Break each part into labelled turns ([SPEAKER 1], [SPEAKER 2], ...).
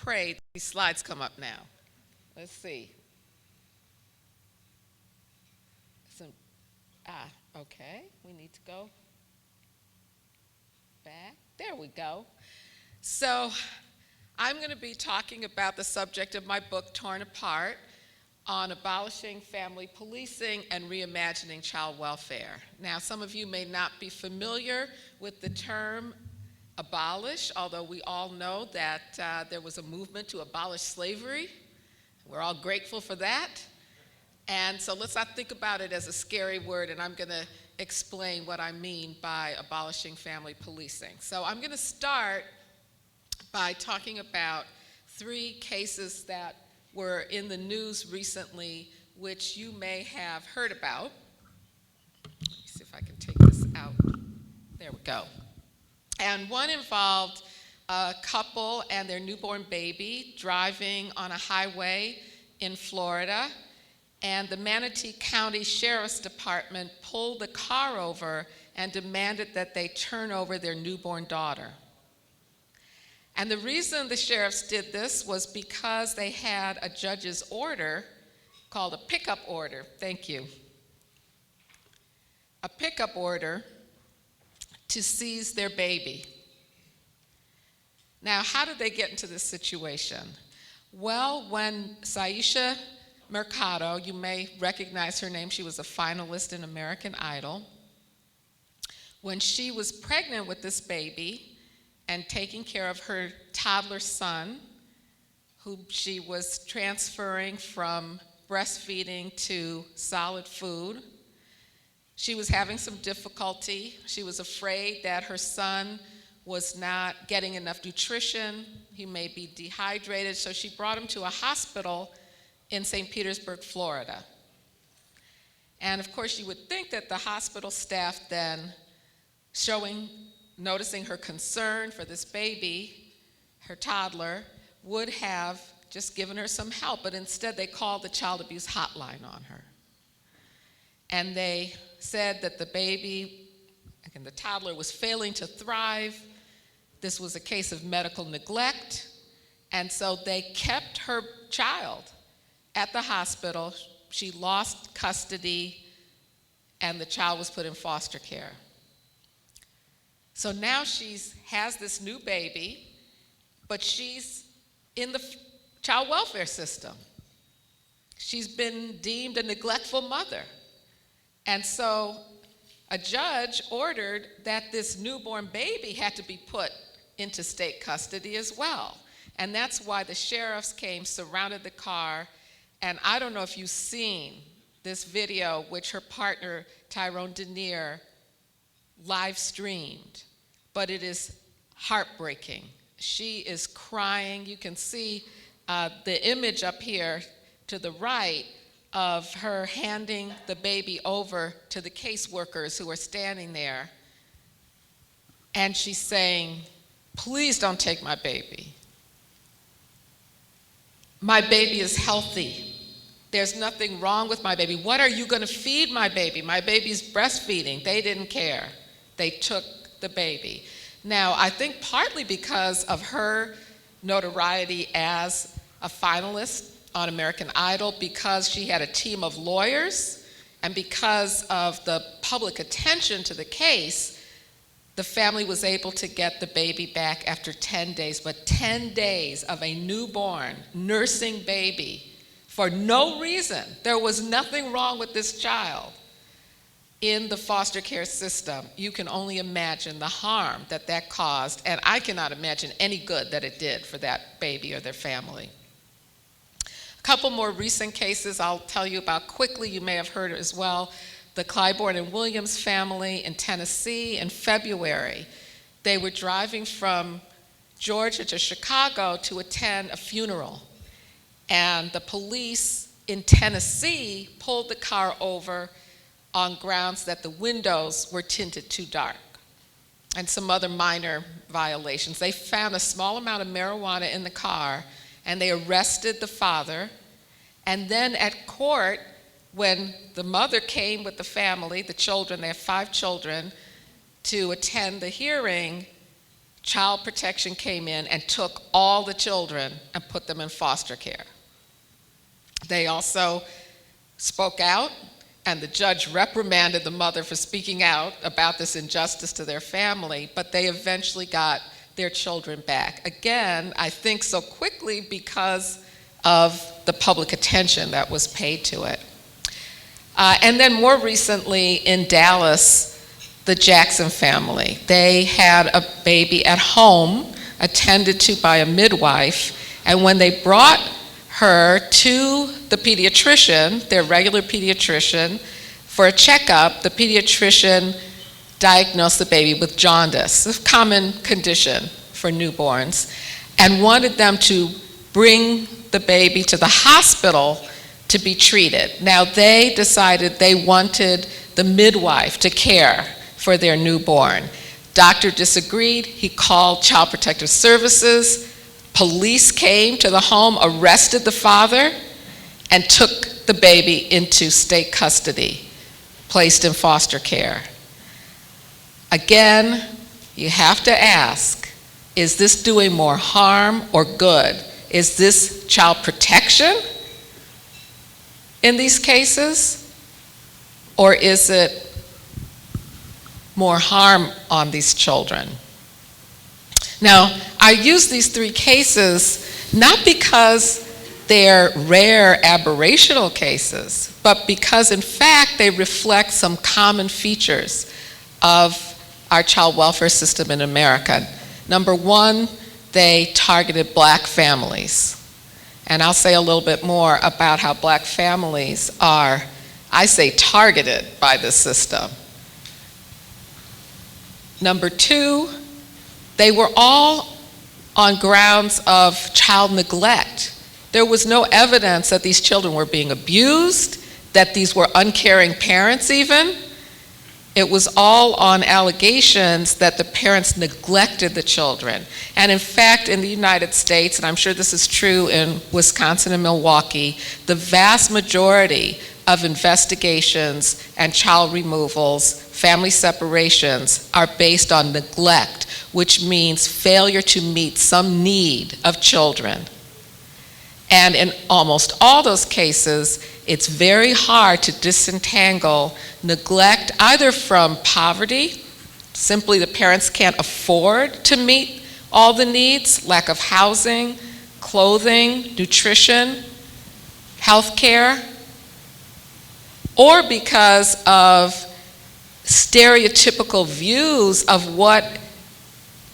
[SPEAKER 1] pray these slides come up now. Let's see. Some, okay, we need to go back. There we go. So I'm going to be talking about the subject of my book, Torn Apart, on abolishing family policing and reimagining child welfare. Now, some of you may not be familiar with the term abolish, although we all know that there was a movement to abolish slavery. We're all grateful for that. And so let's not think about it as a scary word, and I'm going to explain what I mean by abolishing family policing. So I'm going to start by talking about 3 cases that were in the news recently, which you may have heard about. Let me see if I can take this out. There we go. And one involved a couple and their newborn baby driving on a highway in Florida, and the Manatee County Sheriff's Department pulled the car over and demanded that they turn over their newborn daughter. And the reason the sheriffs did this was because they had a judge's order called a pickup order. Thank you. A pickup order to seize their baby. Now, how did they get into this situation? Well, when Saisha Mercado, you may recognize her name, she was a finalist in American Idol. When she was pregnant with this baby and taking care of her toddler son, who she was transferring from breastfeeding to solid food, she was having some difficulty. She was afraid that her son was not getting enough nutrition. He may be dehydrated, so she brought him to a hospital in St. Petersburg, Florida. And of course, you would think that the hospital staff then, noticing her concern for this baby, her toddler, would have just given her some help, but instead they called the child abuse hotline on her. And they said that the baby, again, the toddler was failing to thrive. This was a case of medical neglect, and so they kept her child at the hospital. She lost custody, and the child was put in foster care. So now she has this new baby, but she's in the child welfare system. She's been deemed a neglectful mother. And so a judge ordered that this newborn baby had to be put into state custody as well. And that's why the sheriffs came, surrounded the car, and I don't know if you've seen this video, which her partner, Tyrone Denier, live streamed, but it is heartbreaking. She is crying. You can see the image up here to the right of her handing the baby over to the caseworkers who are standing there. And she's saying, "Please don't take my baby. My baby is healthy. There's nothing wrong with my baby. What are you going to feed my baby? My baby's breastfeeding." They didn't care. They took the baby. Now, I think partly because of her notoriety as a finalist on American Idol, because she had a team of lawyers, and because of the public attention to the case, the family was able to get the baby back after 10 days, but 10 days of a newborn nursing baby for no reason. There was nothing wrong with this child in the foster care system. You can only imagine the harm that that caused, and I cannot imagine any good that it did for that baby or their family. A couple more recent cases I'll tell you about quickly. You may have heard as well. The Clybourne and Williams family in Tennessee in February. They were driving from Georgia to Chicago to attend a funeral. And the police in Tennessee pulled the car over on grounds that the windows were tinted too dark and some other minor violations. They found a small amount of marijuana in the car, and they arrested the father. And then at court, when the mother came with the family, the children, they have 5 children, to attend the hearing, Child Protection came in and took all the children and put them in foster care. They also spoke out, and the judge reprimanded the mother for speaking out about this injustice to their family, but they eventually got their children back. Again, I think so quickly because of the public attention that was paid to it. And then more recently in Dallas, the Jackson family. They had a baby at home, attended to by a midwife, and when they brought her to the pediatrician, their regular pediatrician, for a checkup, the pediatrician diagnosed the baby with jaundice, a common condition for newborns, and wanted them to bring the baby to the hospital to be treated. Now, they decided they wanted the midwife to care for their newborn. Doctor disagreed. He called Child Protective Services. Police came to the home, arrested the father, and took the baby into state custody, placed in foster care. Again, you have to ask, is this doing more harm or good? Is this child protection in these cases? Or is it more harm on these children? Now, I use these three cases not because they're rare aberrational cases, but because in fact they reflect some common features of our child welfare system in America. Number one, they targeted black families. And I'll say a little bit more about how black families are, I say, targeted by this system. Number two, they were all on grounds of child neglect. There was no evidence that these children were being abused, that these were uncaring parents even. It was all on allegations that the parents neglected the children. And in fact, in the United States, and I'm sure this is true in Wisconsin and Milwaukee, the vast majority of investigations and child removals, family separations, are based on neglect, which means failure to meet some need of children. And in almost all those cases, it's very hard to disentangle neglect either from poverty, simply the parents can't afford to meet all the needs, lack of housing, clothing, nutrition, health care, or because of stereotypical views of what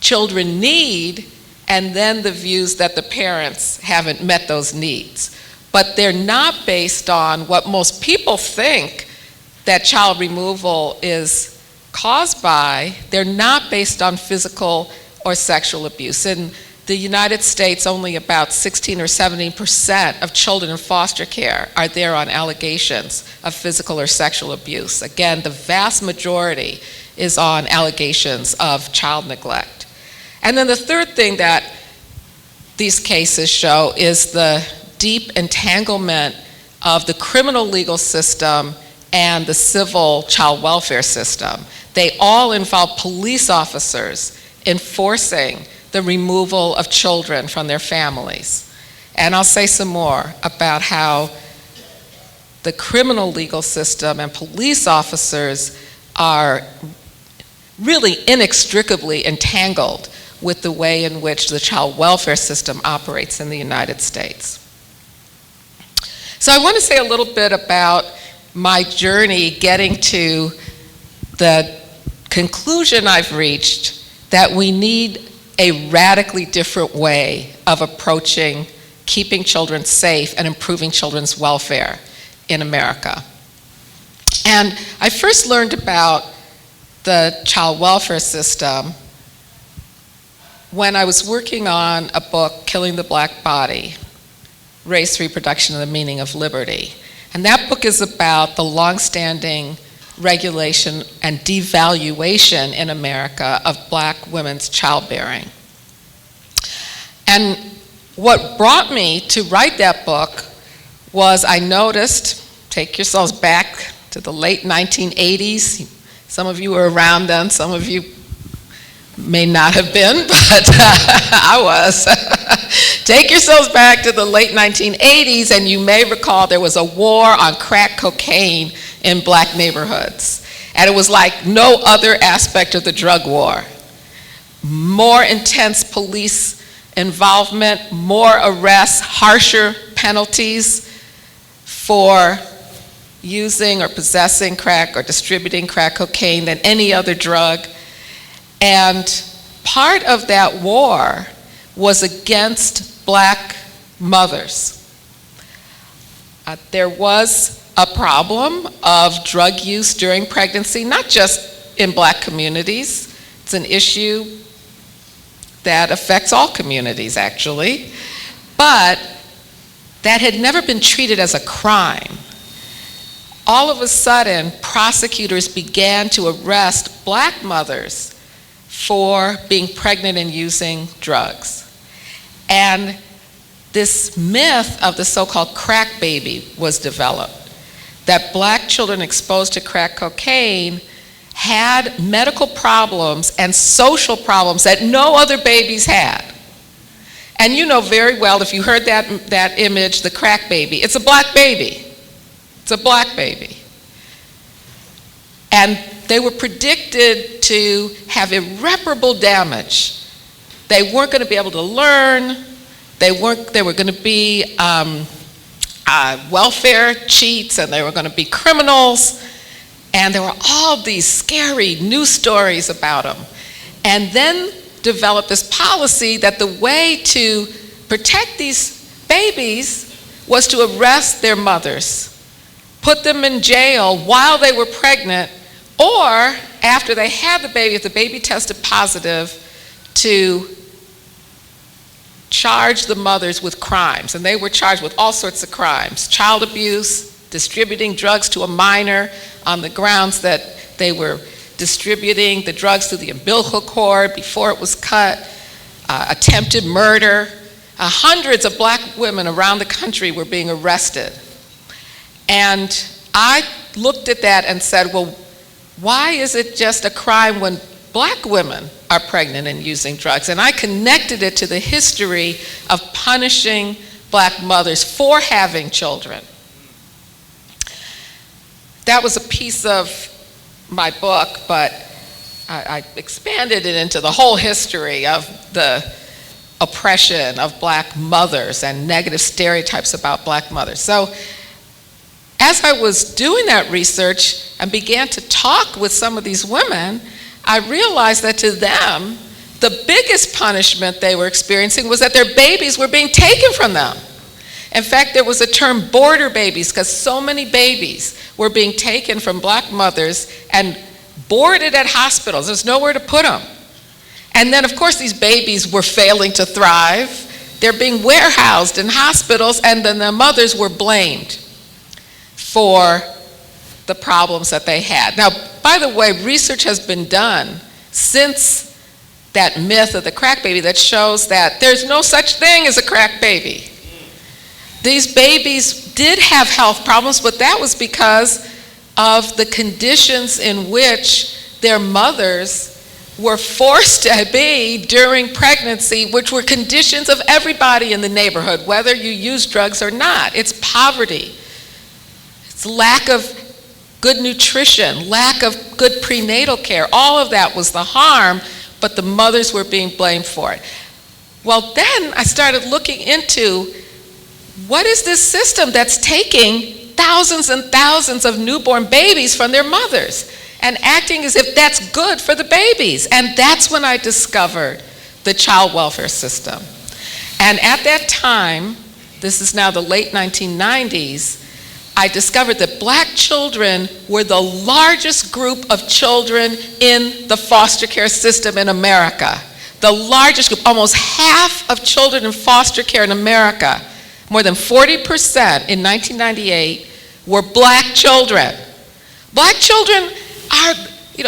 [SPEAKER 1] children need, and then the views that the parents haven't met those needs. But they're not based on what most people think that child removal is caused by. They're not based on physical or sexual abuse. In the United States, only about 16 or 17% of children in foster care are there on allegations of physical or sexual abuse. Again, the vast majority is on allegations of child neglect. And then the third thing that these cases show is the deep entanglement of the criminal legal system and the civil child welfare system. They all involve police officers enforcing the removal of children from their families. And I'll say some more about how the criminal legal system and police officers are really inextricably entangled with the way in which the child welfare system operates in the United States. So I want to say a little bit about my journey getting to the conclusion I've reached that we need a radically different way of approaching keeping children safe and improving children's welfare in America. And I first learned about the child welfare system when I was working on a book, Killing the Black Body, Race, Reproduction, and the Meaning of Liberty. And that book is about the longstanding regulation and devaluation in America of black women's childbearing. And what brought me to write that book was I noticed, take yourselves back to the late 1980s, some of you were around then, some of you May not have been, but I was. Take yourselves back to the late 1980s, and you may recall there was a war on crack cocaine in black neighborhoods. And it was like no other aspect of the drug war. More intense police involvement, more arrests, harsher penalties for using or possessing crack or distributing crack cocaine than any other drug. And part of that war was against black mothers. There was a problem of drug use during pregnancy, not just in black communities. It's an issue that affects all communities, actually, but that had never been treated as a crime. All of a sudden, prosecutors began to arrest black mothers for being pregnant and using drugs. And this myth of the so-called crack baby was developed, that black children exposed to crack cocaine had medical problems and social problems that no other babies had. And you know very well, if you heard that image, the crack baby, it's a black baby. It's a black baby. And they were predicted to have irreparable damage. They weren't going to be able to learn. They were going to be welfare cheats, and they were going to be criminals. And there were all these scary news stories about them. And then developed this policy that the way to protect these babies was to arrest their mothers, put them in jail while they were pregnant, or after they had the baby, if the baby tested positive, to charge the mothers with crimes. And they were charged with all sorts of crimes: child abuse, distributing drugs to a minor on the grounds that they were distributing the drugs through the umbilical cord before it was cut, attempted murder. Hundreds of black women around the country were being arrested. And I looked at that and said, well, why is it just a crime when black women are pregnant and using drugs? And I connected it to the history of punishing black mothers for having children. That was a piece of my book, but I expanded it into the whole history of the oppression of black mothers and negative stereotypes about black mothers. So as I was doing that research and began to talk with some of these women, I realized that to them, the biggest punishment they were experiencing was that their babies were being taken from them. In fact, there was a term border babies, because so many babies were being taken from black mothers and boarded at hospitals. There's nowhere to put them. And then, of course, these babies were failing to thrive. They're being warehoused in hospitals, and then the mothers were blamed for the problems that they had. Now, by the way, research has been done since that myth of the crack baby that shows that there's no such thing as a crack baby. These babies did have health problems, but that was because of the conditions in which their mothers were forced to be during pregnancy, which were conditions of everybody in the neighborhood, whether you use drugs or not. It's poverty. It's lack of good nutrition, lack of good prenatal care. All of that was the harm, but the mothers were being blamed for it. Well, then I started looking into what is this system that's taking thousands and thousands of newborn babies from their mothers and acting as if that's good for the babies. And that's when I discovered the child welfare system. And at that time, this is now the late 1990s, I discovered that black children were the largest group of children in the foster care system in America. The largest group, almost half of children in foster care in America, more than 40% in 1998, were black children. Black children are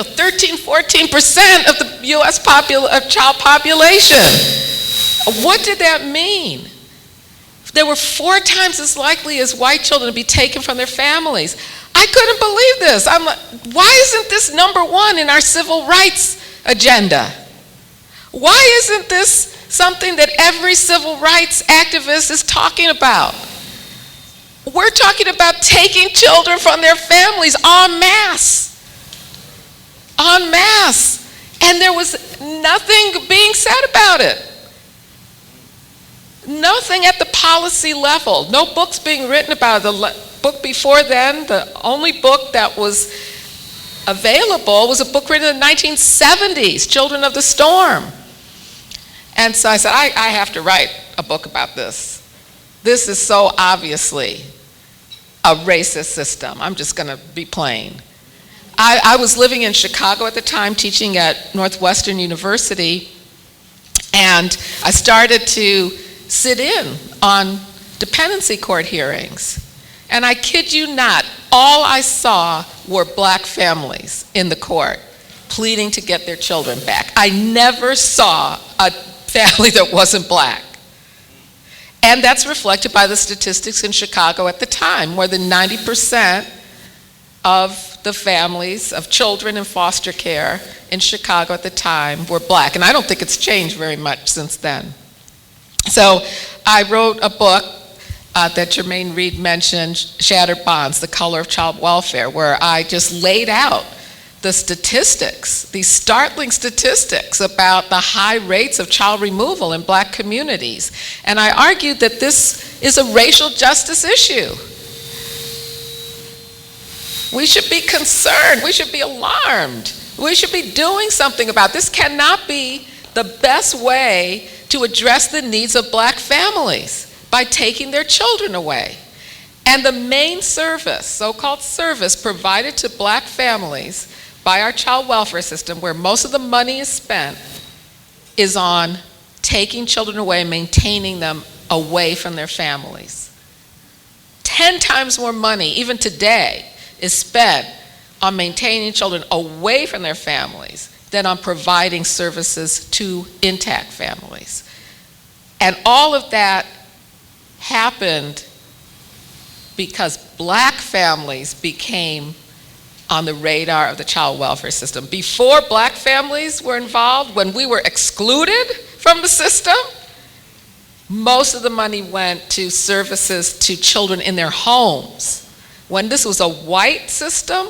[SPEAKER 1] 13, 14% of the US child population. What did that mean? They were 4 times as likely as white children to be taken from their families. I couldn't believe this. I'm like, why isn't this number one in our civil rights agenda? Why isn't this something that every civil rights activist is talking about? We're talking about taking children from their families en masse. En masse. And there was nothing being said about it. Nothing at the policy level. No books being written about it. The book before then, the only book that was available was a book written in the 1970s, Children of the Storm. And so I said, I have to write a book about this. This is so obviously a racist system. I'm just going to be plain. I was living in Chicago at the time, teaching at Northwestern University, and I started to sit in on dependency court hearings. And I kid you not, all I saw were black families in the court pleading to get their children back. I never saw a family that wasn't black. And that's reflected by the statistics in Chicago at the time. More than 90% of the families of children in foster care in Chicago at the time were black. And I don't think it's changed very much since then. So I wrote a book that Jermaine Reed mentioned, Shattered Bonds, The Color of Child Welfare, where I just laid out the statistics, these startling statistics about the high rates of child removal in black communities. And I argued that this is a racial justice issue. We should be concerned, we should be alarmed, we should be doing something about this. Cannot be the best way to address the needs of black families by taking their children away. And the main service, so-called service, provided to black families by our child welfare system, where most of the money is spent, is on taking children away and maintaining them away from their families. 10 times more money, even today, is spent on maintaining children away from their families than on providing services to intact families. And all of that happened because black families became on the radar of the child welfare system. Before black families were involved, when we were excluded from the system, most of the money went to services to children in their homes. When this was a white system,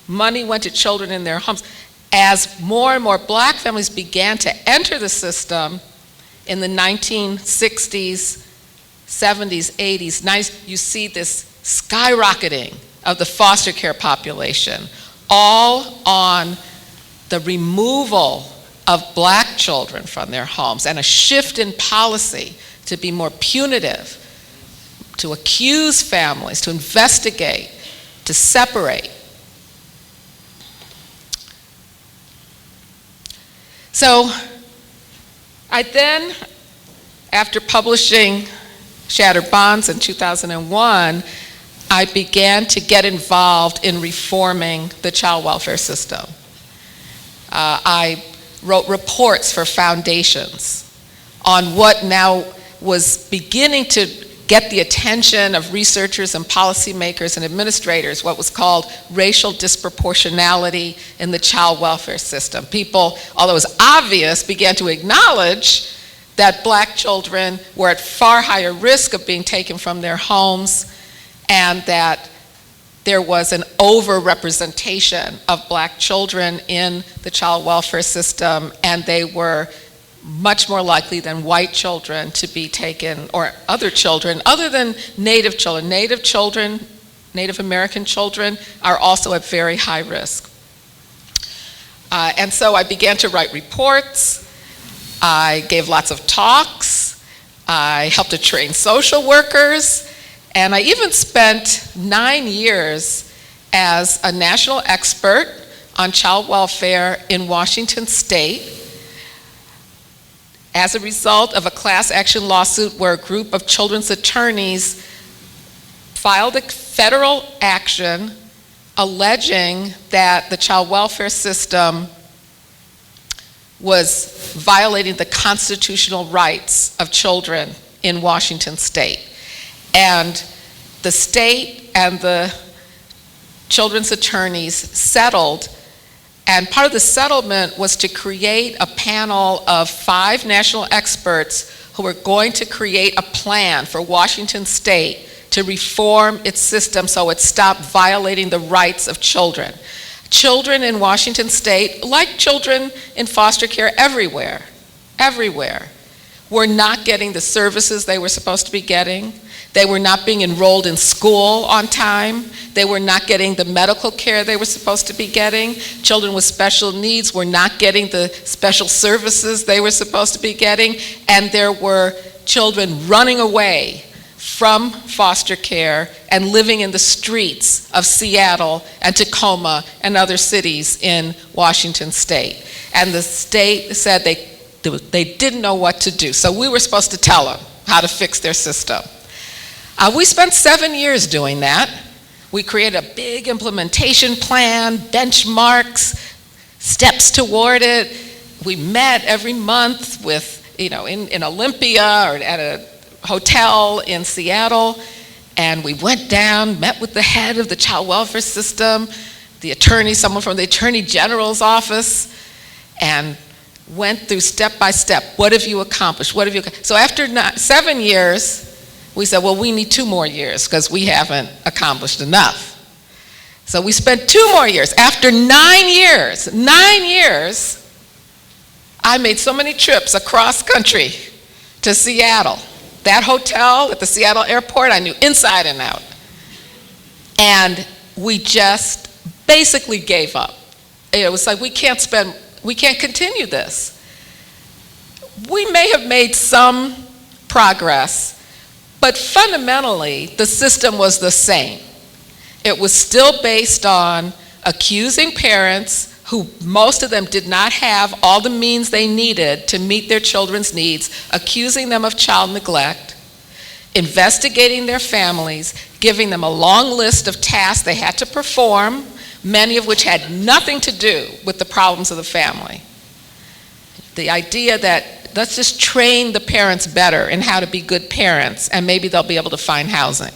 [SPEAKER 1] money went to children in their homes. As more and more black families began to enter the system in the 1960s, 70s, 80s, 90s, you see this skyrocketing of the foster care population, all on the removal of black children from their homes and a shift in policy to be more punitive, to accuse families, to investigate, to separate. So I then, after publishing Shattered Bonds in 2001, I began to get involved in reforming the child welfare system. I wrote reports for foundations on what now was beginning to get the attention of researchers and policymakers and administrators, what was called racial disproportionality in the child welfare system. People, although it was obvious, began to acknowledge that black children were at far higher risk of being taken from their homes, and that there was an overrepresentation of black children in the child welfare system, and they were much more likely than white children to be taken, or other children, other than Native children. Native children, Native American children, are also at very high risk. And so I began to write reports. I gave lots of talks. I helped to train social workers. And I even spent 9 years as a national expert on child welfare in Washington State as a result of a class action lawsuit where a group of children's attorneys filed a federal action alleging that the child welfare system was violating the constitutional rights of children in Washington State. And the state and the children's attorneys settled, And part of the settlement was to create a panel of 5 national experts who were going to create a plan for Washington State to reform its system so it stopped violating the rights of children. Children in Washington State, like children in foster care everywhere, were not getting the services they were supposed to be getting. They were not being enrolled in school on time. They were not getting the medical care they were supposed to be getting. Children with special needs were not getting the special services they were supposed to be getting. And there were children running away from foster care and living in the streets of Seattle and Tacoma and other cities in Washington State. And the state said they didn't know what to do. So we were supposed to tell them how to fix their system. We spent 7 years doing that. We created a big implementation plan, benchmarks, steps toward it. We met every month with, in Olympia or at a hotel in Seattle, and we went down, met with the head of the child welfare system, the attorney, someone from the Attorney General's office, and went through step by step. What have you accomplished? So after 7 years, we said, well, we need 2 more years because we haven't accomplished enough. So we spent 2 more years. After 9 years, I made so many trips across country to Seattle. That hotel at the Seattle airport, I knew inside and out. And we just basically gave up. It was like, we can't continue this. We may have made some progress, but fundamentally, the system was the same. It was still based on accusing parents who most of them did not have all the means they needed to meet their children's needs, accusing them of child neglect, investigating their families, giving them a long list of tasks they had to perform, many of which had nothing to do with the problems of the family. The idea that let's just train the parents better in how to be good parents, and maybe they'll be able to find housing.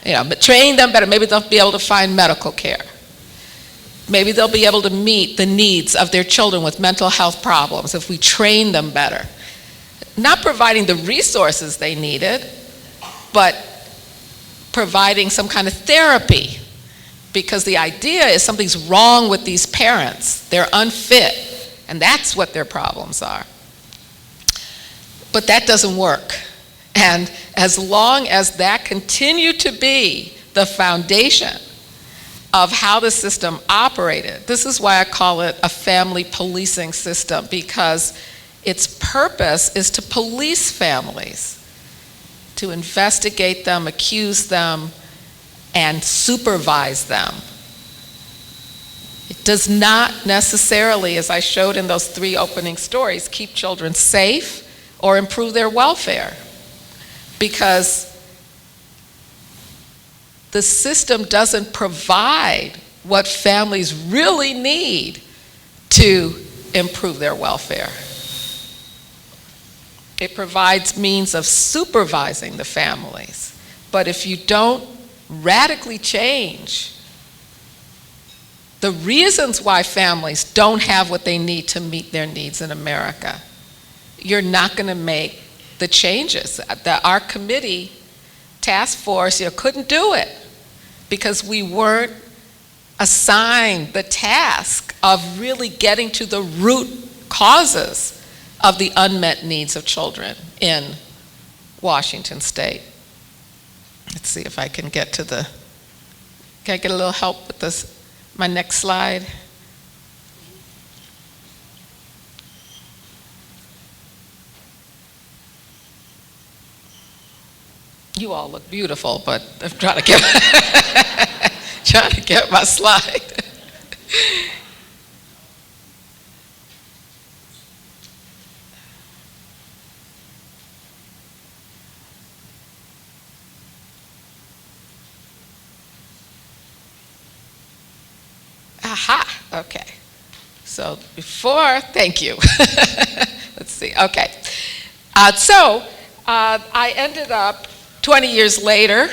[SPEAKER 1] But train them better, maybe they'll be able to find medical care. Maybe they'll be able to meet the needs of their children with mental health problems if we train them better. Not providing the resources they needed, but providing some kind of therapy, because the idea is something's wrong with these parents. They're unfit, and that's what their problems are. But that doesn't work. And as long as that continued to be the foundation of how the system operated, this is why I call it a family policing system, because its purpose is to police families, to investigate them, accuse them, and supervise them. It does not necessarily, as I showed in those 3 opening stories, keep children safe or improve their welfare, because the system doesn't provide what families really need to improve their welfare. It provides means of supervising the families, but if you don't radically change the reasons why families don't have what they need to meet their needs in America, you're not going to make the changes. Our committee task force couldn't do it because we weren't assigned the task of really getting to the root causes of the unmet needs of children in Washington State. Let's see if I can get to can I get a little help with this? My next slide. You all look beautiful, but I'm trying to get my slide. Aha, okay. So thank you. Let's see, okay. I ended up 20 years later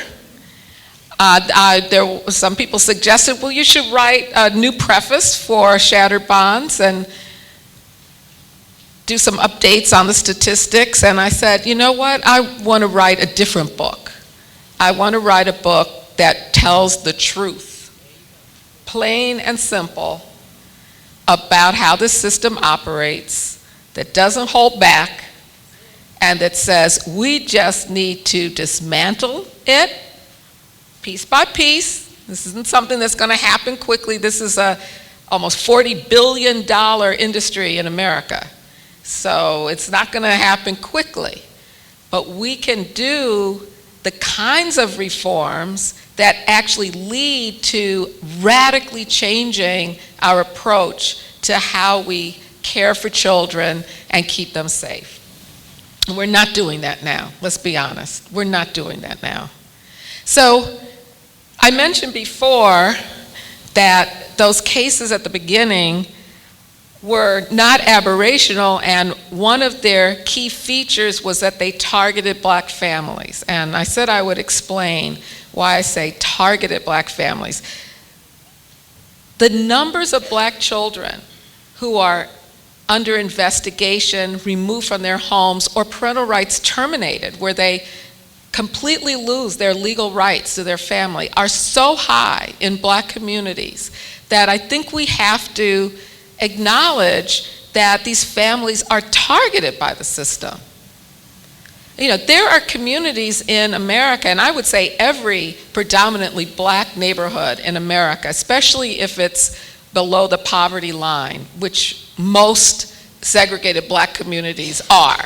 [SPEAKER 1] Some people suggested, well, you should write a new preface for Shattered Bonds and do some updates on the statistics. And I said, you know what? I want to write a different book. I want to write a book that tells the truth, plain and simple, about how this system operates, that doesn't hold back, and that says we just need to dismantle it piece by piece. This isn't something that's going to happen quickly. This is a almost $40 billion industry in America. So it's not going to happen quickly. But we can do the kinds of reforms that actually lead to radically changing our approach to how we care for children and keep them safe. And we're not doing that now. Let's be honest. We're not doing that now. So I mentioned before that those cases at the beginning were not aberrational, and one of their key features was that they targeted black families. And I said I would explain why I say targeted black families. The numbers of black children who are under investigation, removed from their homes, or parental rights terminated, where they completely lose their legal rights to their family, are so high in black communities that I think we have to acknowledge that these families are targeted by the system. You know, there are communities in America, and I would say every predominantly black neighborhood in America, especially if it's below the poverty line, which most segregated black communities are,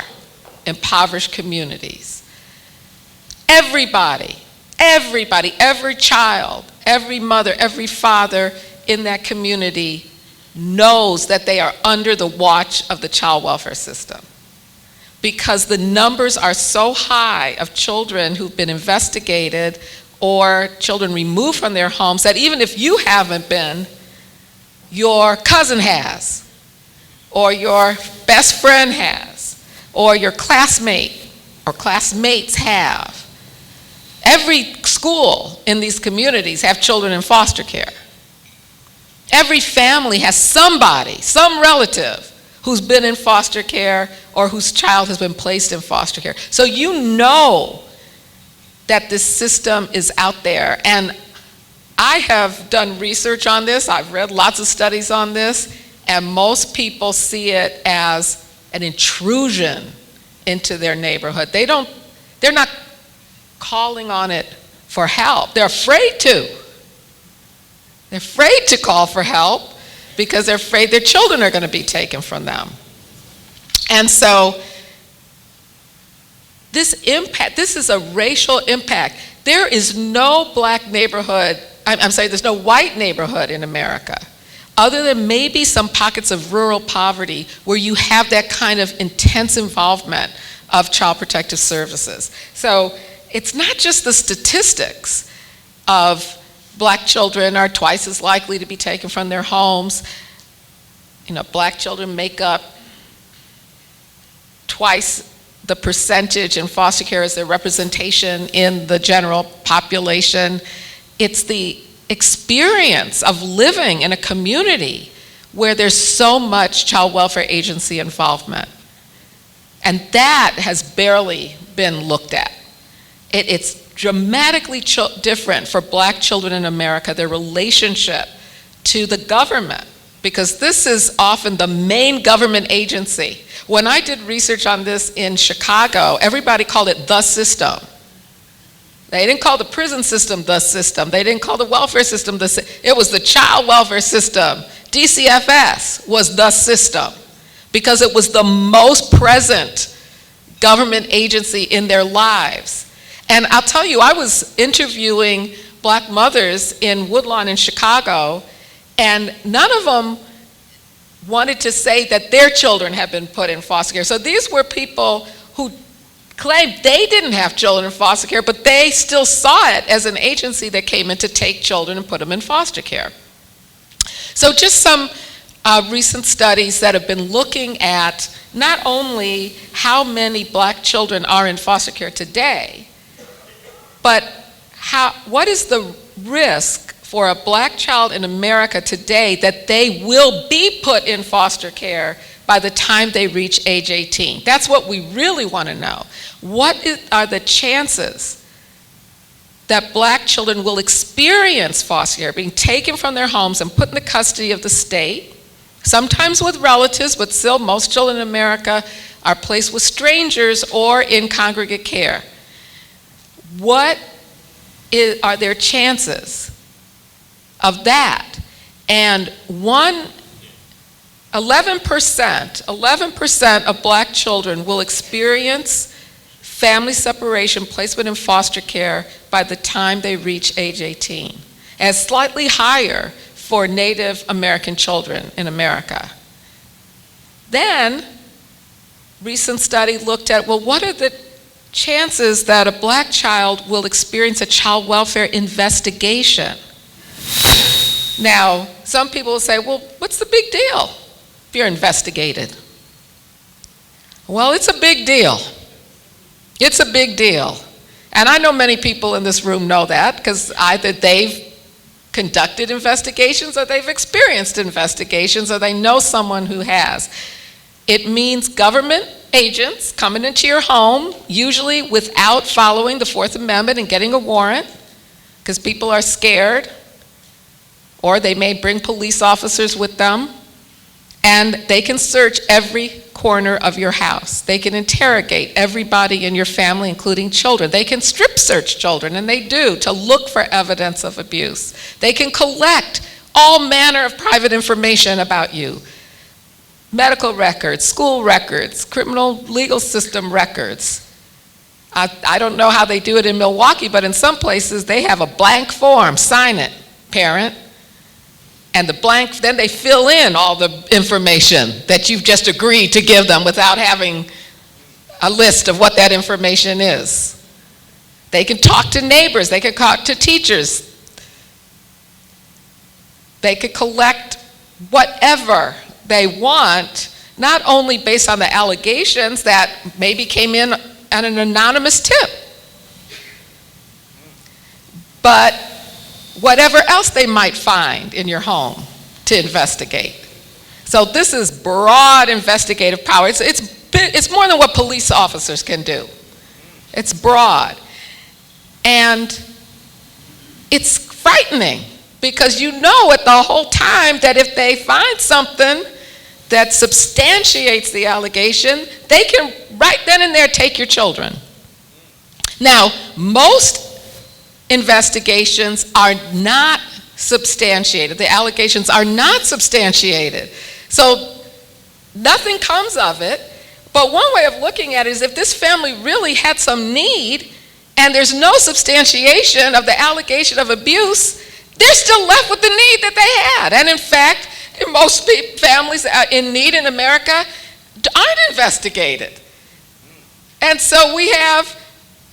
[SPEAKER 1] impoverished communities. Everybody, every child, every mother, every father in that community knows that they are under the watch of the child welfare system, because the numbers are so high of children who've been investigated or children removed from their homes that even if you haven't been, your cousin has, or your best friend has, or your classmate or classmates have. Every school in these communities have children in foster care. Every family has somebody, some relative, who's been in foster care or whose child has been placed in foster care. So you know that this system is out there. And I have done research on this. I've read lots of studies on this. And most people see it as an intrusion into their neighborhood. They're not calling on it for help. They're afraid to. They're afraid to call for help because they're afraid their children are going to be taken from them. And so this is a racial impact. There is no black neighborhood, there's no white neighborhood in America, other than maybe some pockets of rural poverty where you have that kind of intense involvement of child protective services. So it's not just the statistics of black children are twice as likely to be taken from their homes. You know, black children make up twice the percentage in foster care as their representation in the general population. It's the experience of living in a community where there's so much child welfare agency involvement. And that has barely been looked at. It's dramatically different for black children in America, their relationship to the government, because this is often the main government agency. When I did research on this in Chicago, everybody called it the system. They didn't call the prison system the system. They didn't call the welfare system the system. It was the child welfare system. DCFS was the system because it was the most present government agency in their lives. And I'll tell you, I was interviewing black mothers in Woodlawn in Chicago, and none of them wanted to say that their children had been put in foster care. So these were people who claimed they didn't have children in foster care, but they still saw it as an agency that came in to take children and put them in foster care. So just some recent studies that have been looking at not only how many black children are in foster care today, but what is the risk for a black child in America today that they will be put in foster care by the time they reach age 18? That's what we really want to know. Are the chances that black children will experience foster care, being taken from their homes and put in the custody of the state, sometimes with relatives, but still most children in America are placed with strangers or in congregate care? Are their chances of that? And 11% of black children will experience family separation, placement in foster care by the time they reach age 18, as slightly higher for Native American children in America. Then, recent study looked at, well, what are the chances that a black child will experience a child welfare investigation? Now, some people will say, well, what's the big deal if you're investigated? Well, it's a big deal. It's a big deal. And I know many people in this room know that, because either they've conducted investigations or they've experienced investigations or they know someone who has. It means government agents coming into your home, usually without following the Fourth Amendment and getting a warrant, because people are scared, or they may bring police officers with them, and they can search every corner of your house. They can interrogate everybody in your family, including children. They can strip search children, and they do, to look for evidence of abuse. They can collect all manner of private information about you. Medical records, school records, criminal legal system records. I don't know how they do it in Milwaukee, but in some places they have a blank form, sign it, parent. And the blank, then they fill in all the information that you've just agreed to give them without having a list of what that information is. They can talk to neighbors, they can talk to teachers. They could collect whatever they want, not only based on the allegations that maybe came in on an anonymous tip, but whatever else they might find in your home to investigate. So this is broad investigative power. It's more than what police officers can do. It's broad. And it's frightening, because you know it the whole time that if they find something that substantiates the allegation, they can right then and there take your children. Now, most investigations are not substantiated. The allegations are not substantiated. So nothing comes of it. But one way of looking at it is, if this family really had some need and there's no substantiation of the allegation of abuse, they're still left with the need that they had. And in fact, most families in need in America aren't investigated. And so we have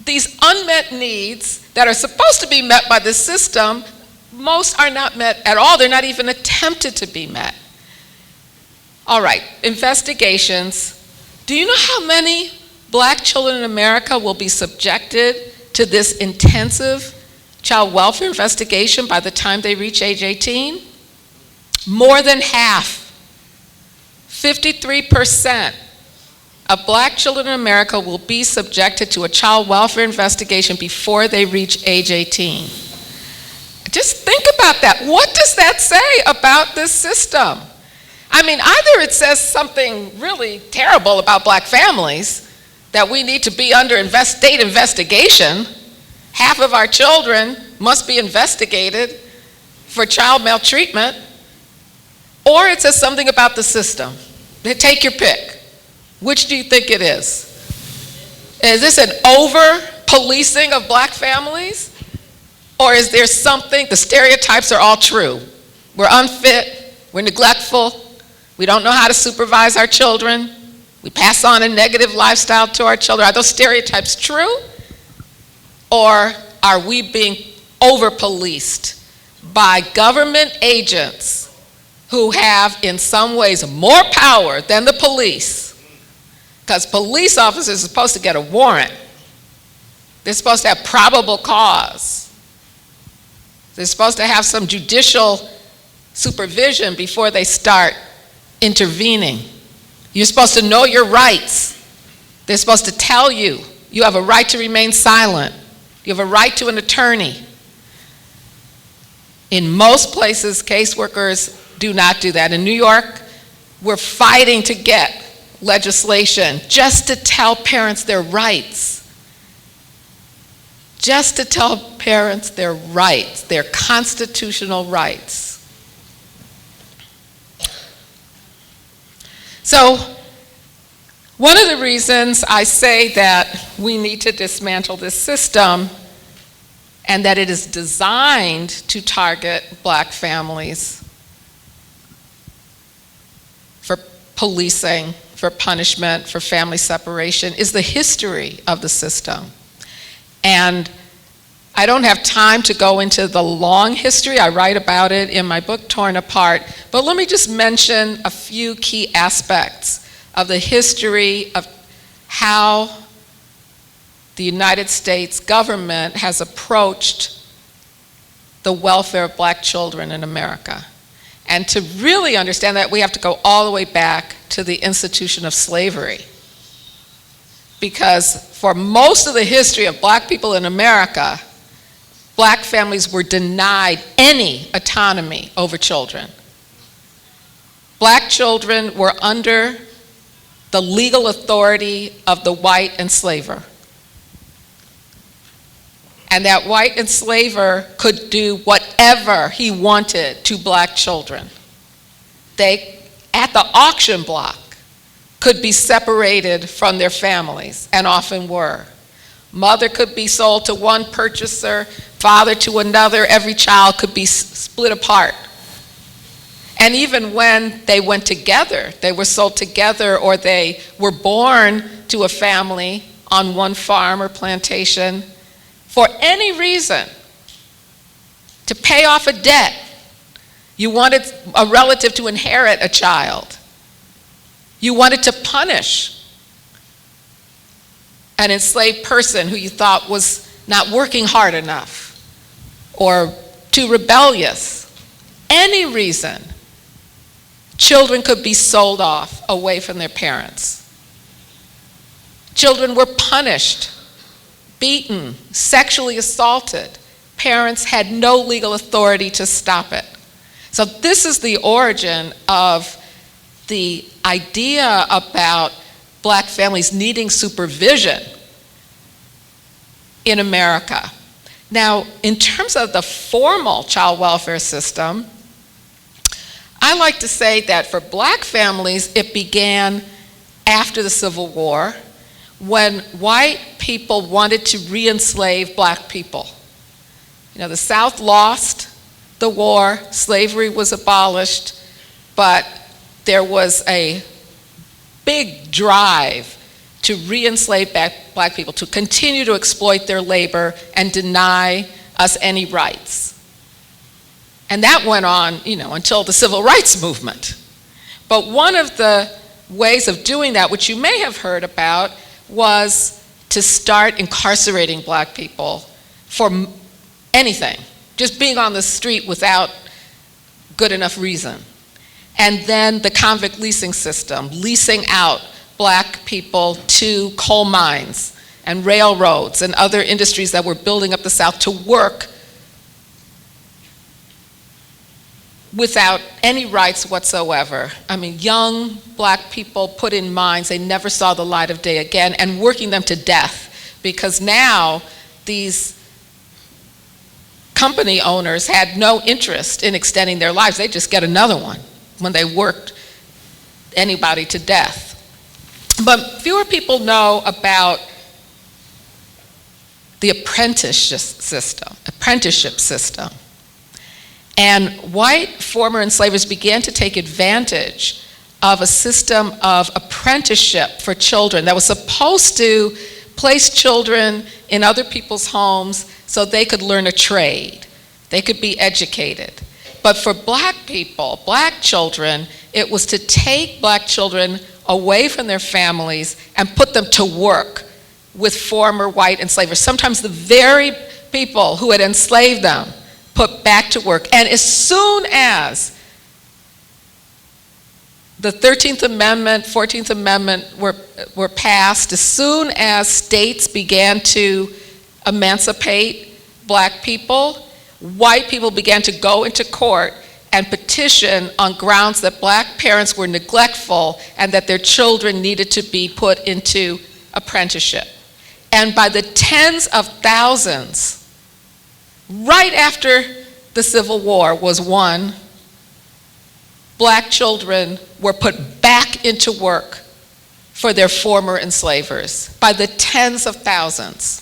[SPEAKER 1] these unmet needs that are supposed to be met by the system. Most are not met at all. They're not even attempted to be met. All right, investigations. Do you know how many black children in America will be subjected to this intensive child welfare investigation by the time they reach age 18? More than half. 53% of black children in America will be subjected to a child welfare investigation before they reach age 18. Just think about that. What does that say about this system? I mean, either it says something really terrible about black families, that we need to be under state investigation. Half of our children must be investigated for child maltreatment, or it says something about the system. Take your pick. Which do you think it is? Is this an over-policing of black families? Or is there something, the stereotypes are all true. We're unfit, we're neglectful, we don't know how to supervise our children, we pass on a negative lifestyle to our children. Are those stereotypes true? Or are we being over-policed by government agents who have, in some ways, more power than the police? Because police officers are supposed to get a warrant. They're supposed to have probable cause. They're supposed to have some judicial supervision before they start intervening. You're supposed to know your rights. They're supposed to tell you, you have a right to remain silent. You have a right to an attorney. In most places, caseworkers do not do that. In New York, we're fighting to get legislation just to tell parents their rights. Just to tell parents their rights, their constitutional rights. So, one of the reasons I say that we need to dismantle this system and that it is designed to target black families for policing, for punishment, for family separation, is the history of the system. And I don't have time to go into the long history. I write about it in my book, Torn Apart. But let me just mention a few key aspects of the history of how the United States government has approached the welfare of black children in America. And to really understand that, we have to go all the way back to the institution of slavery. Because for most of the history of black people in America, black families were denied any autonomy over children. Black children were under the legal authority of the white enslaver. And that white enslaver could do whatever he wanted to black children. They, at the auction block, could be separated from their families, and often were. Mother could be sold to one purchaser, father to another. Every child could be split apart. And even when they went together, they were sold together, or they were born to a family on one farm or plantation, for any reason, to pay off a debt. You wanted a relative to inherit a child. You wanted to punish an enslaved person who you thought was not working hard enough or too rebellious. Any reason, children could be sold off away from their parents. Children were punished, beaten, sexually assaulted. Parents had no legal authority to stop it. So this is the origin of the idea about black families needing supervision in America. Now, in terms of the formal child welfare system, I like to say that for black families, it began after the Civil War, when white people wanted to re-enslave black people. You know, the South lost the war, slavery was abolished, but there was a big drive to re-enslave black people, to continue to exploit their labor and deny us any rights. And that went on, you know, until the Civil Rights Movement. But one of the ways of doing that, which you may have heard about, was to start incarcerating black people for anything, just being on the street without good enough reason. And then the convict leasing system, leasing out black people to coal mines and railroads and other industries that were building up the South to work without any rights whatsoever. I mean, young black people put in mines, they never saw the light of day again, and working them to death, because now these company owners had no interest in extending their lives. They just get another one when they worked anybody to death. But fewer people know about the apprenticeship system. And white former enslavers began to take advantage of a system of apprenticeship for children that was supposed to place children in other people's homes so they could learn a trade, they could be educated. But for black people, black children, it was to take black children away from their families and put them to work with former white enslavers. Sometimes the very people who had enslaved them, put back to work. And as soon as the 13th Amendment, 14th Amendment were passed, as soon as states began to emancipate black people, white people began to go into court and petition on grounds that black parents were neglectful and that their children needed to be put into apprenticeship. And by the tens of thousands, right after the Civil War was won, black children were put back into work for their former enslavers, by the tens of thousands.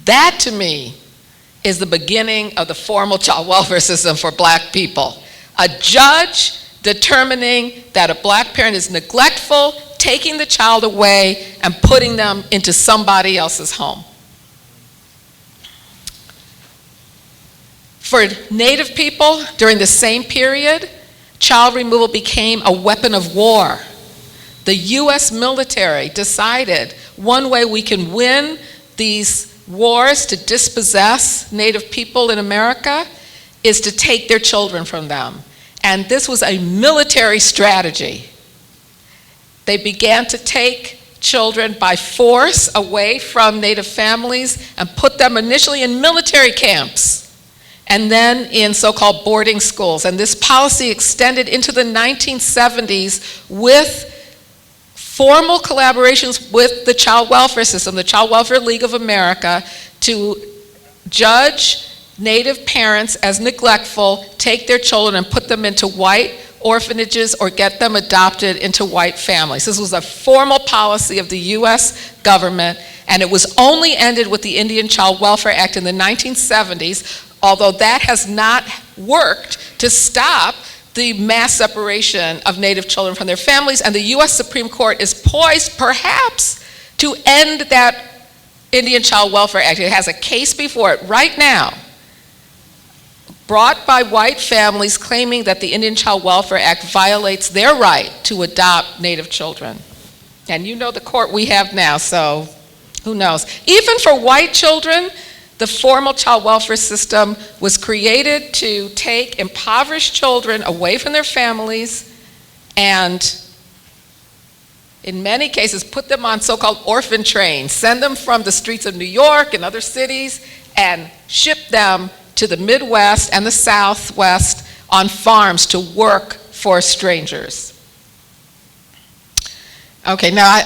[SPEAKER 1] That, to me, is the beginning of the formal child welfare system for black people. A judge determining that a black parent is neglectful, taking the child away and putting them into somebody else's home. For Native people, during the same period, child removal became a weapon of war. The US military decided one way we can win these wars to dispossess Native people in America is to take their children from them. And this was a military strategy. They began to take children by force away from Native families and put them initially in military camps and then in so-called boarding schools. And this policy extended into the 1970s with formal collaborations with the child welfare system, the Child Welfare League of America, to judge Native parents as neglectful, take their children and put them into white orphanages or get them adopted into white families. This was a formal policy of the US government, and it was only ended with the Indian Child Welfare Act in the 1970s, although that has not worked to stop the mass separation of Native children from their families, and the US Supreme Court is poised, perhaps, to end that Indian Child Welfare Act. It has a case before it right now, brought by white families claiming that the Indian Child Welfare Act violates their right to adopt Native children. And you know the court we have now, so who knows? Even for white children, the formal child welfare system was created to take impoverished children away from their families and, in many cases, put them on so-called orphan trains, send them from the streets of New York and other cities, and ship them to the Midwest and the Southwest on farms to work for strangers. Okay, now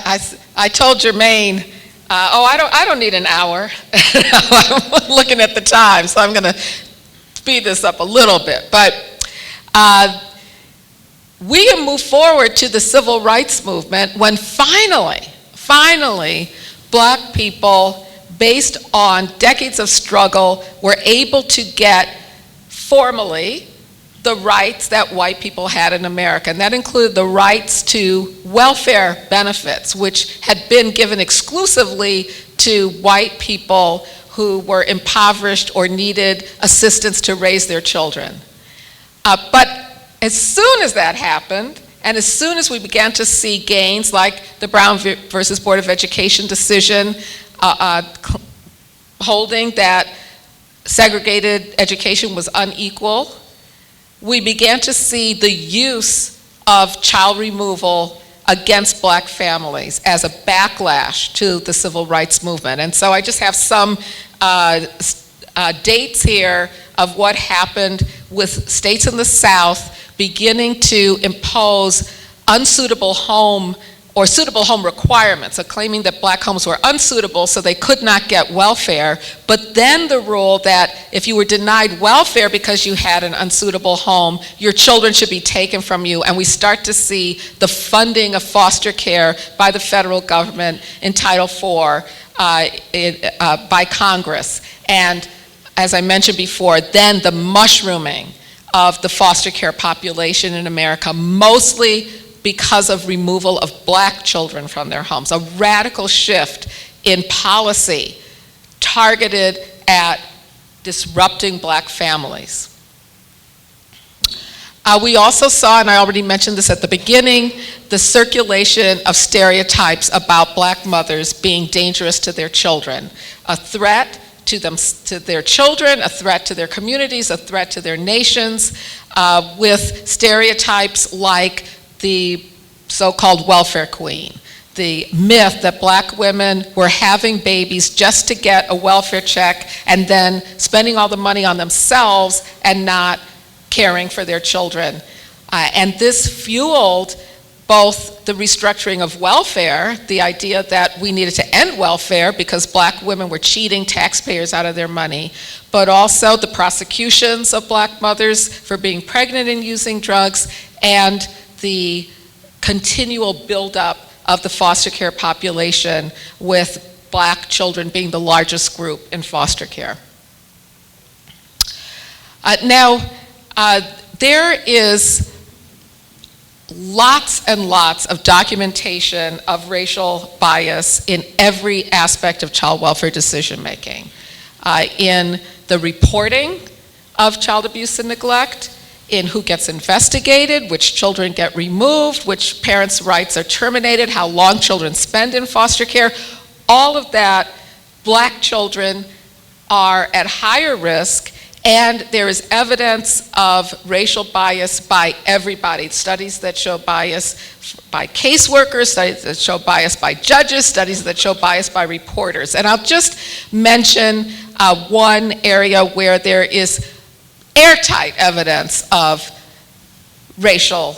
[SPEAKER 1] I told Jermaine, I don't need an hour. I'm looking at the time, so I'm going to speed this up a little bit. But we have moved forward to the civil rights movement when finally, black people, based on decades of struggle, were able to get formally the rights that white people had in America. And that included the rights to welfare benefits, which had been given exclusively to white people who were impoverished or needed assistance to raise their children. But as soon as that happened, and as soon as we began to see gains like the Brown versus Board of Education decision holding that segregated education was unequal, we began to see the use of child removal against black families as a backlash to the civil rights movement. And so I just have some dates here of what happened with states in the South beginning to impose unsuitable home or suitable home requirements, so claiming that black homes were unsuitable so they could not get welfare, but then the rule that if you were denied welfare because you had an unsuitable home, your children should be taken from you, and we start to see the funding of foster care by the federal government in Title IV by Congress. And as I mentioned before, then the mushrooming of the foster care population in America, mostly because of removal of black children from their homes, a radical shift in policy targeted at disrupting black families. We also saw, and I already mentioned this at the beginning, the circulation of stereotypes about black mothers being dangerous to their children, a threat to their children, a threat to their communities, a threat to their nations, with stereotypes like the so-called welfare queen, the myth that black women were having babies just to get a welfare check and then spending all the money on themselves and not caring for their children. And this fueled both the restructuring of welfare, the idea that we needed to end welfare because black women were cheating taxpayers out of their money, but also the prosecutions of black mothers for being pregnant and using drugs, and the continual buildup of the foster care population, with black children being the largest group in foster care. There is lots and lots of documentation of racial bias in every aspect of child welfare decision making. In the reporting of child abuse and neglect, in who gets investigated, which children get removed, which parents' rights are terminated, how long children spend in foster care. All of that, black children are at higher risk, and there is evidence of racial bias by everybody. Studies that show bias by caseworkers, studies that show bias by judges, studies that show bias by reporters. And I'll just mention one area where there is airtight evidence of racial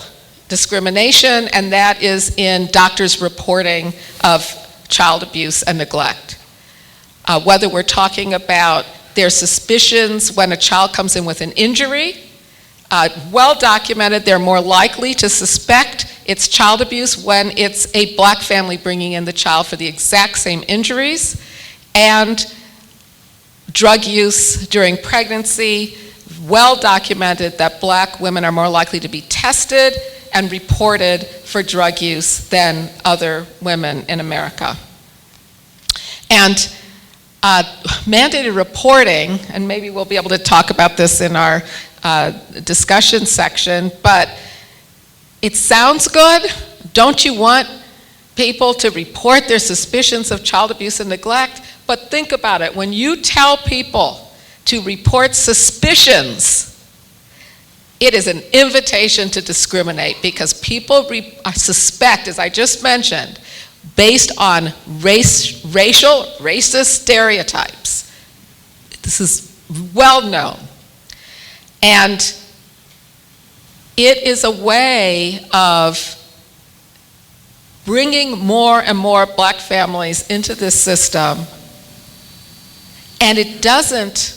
[SPEAKER 1] discrimination, and that is in doctors' reporting of child abuse and neglect. Whether we're talking about their suspicions when a child comes in with an injury, well documented, they're more likely to suspect it's child abuse when it's a black family bringing in the child for the exact same injuries, and drug use during pregnancy, well documented that black women are more likely to be tested and reported for drug use than other women in America. And mandated reporting, and maybe we'll be able to talk about this in our discussion section, but it sounds good. Don't you want people to report their suspicions of child abuse and neglect? But think about it. When you tell people to report suspicions, it is an invitation to discriminate, because people suspect, as I just mentioned, based on racist stereotypes. This is well known. And it is a way of bringing more and more black families into this system, and it doesn't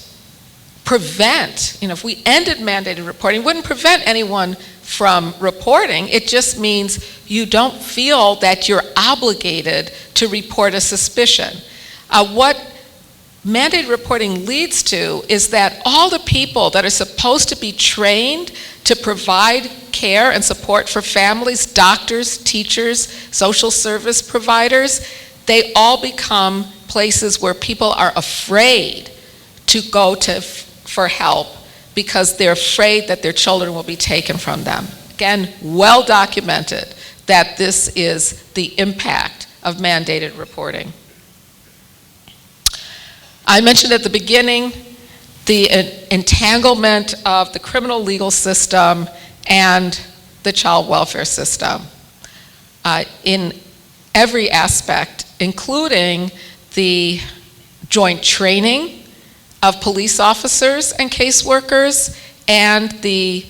[SPEAKER 1] prevent, if we ended mandated reporting, it wouldn't prevent anyone from reporting. It just means you don't feel that you're obligated to report a suspicion. What mandated reporting leads to is that all the people that are supposed to be trained to provide care and support for families, doctors, teachers, social service providers, they all become places where people are afraid to go for help because they're afraid that their children will be taken from them. Again, well documented that this is the impact of mandated reporting. I mentioned at the beginning the entanglement of the criminal legal system and the child welfare system in every aspect, including the joint training of police officers and caseworkers, and the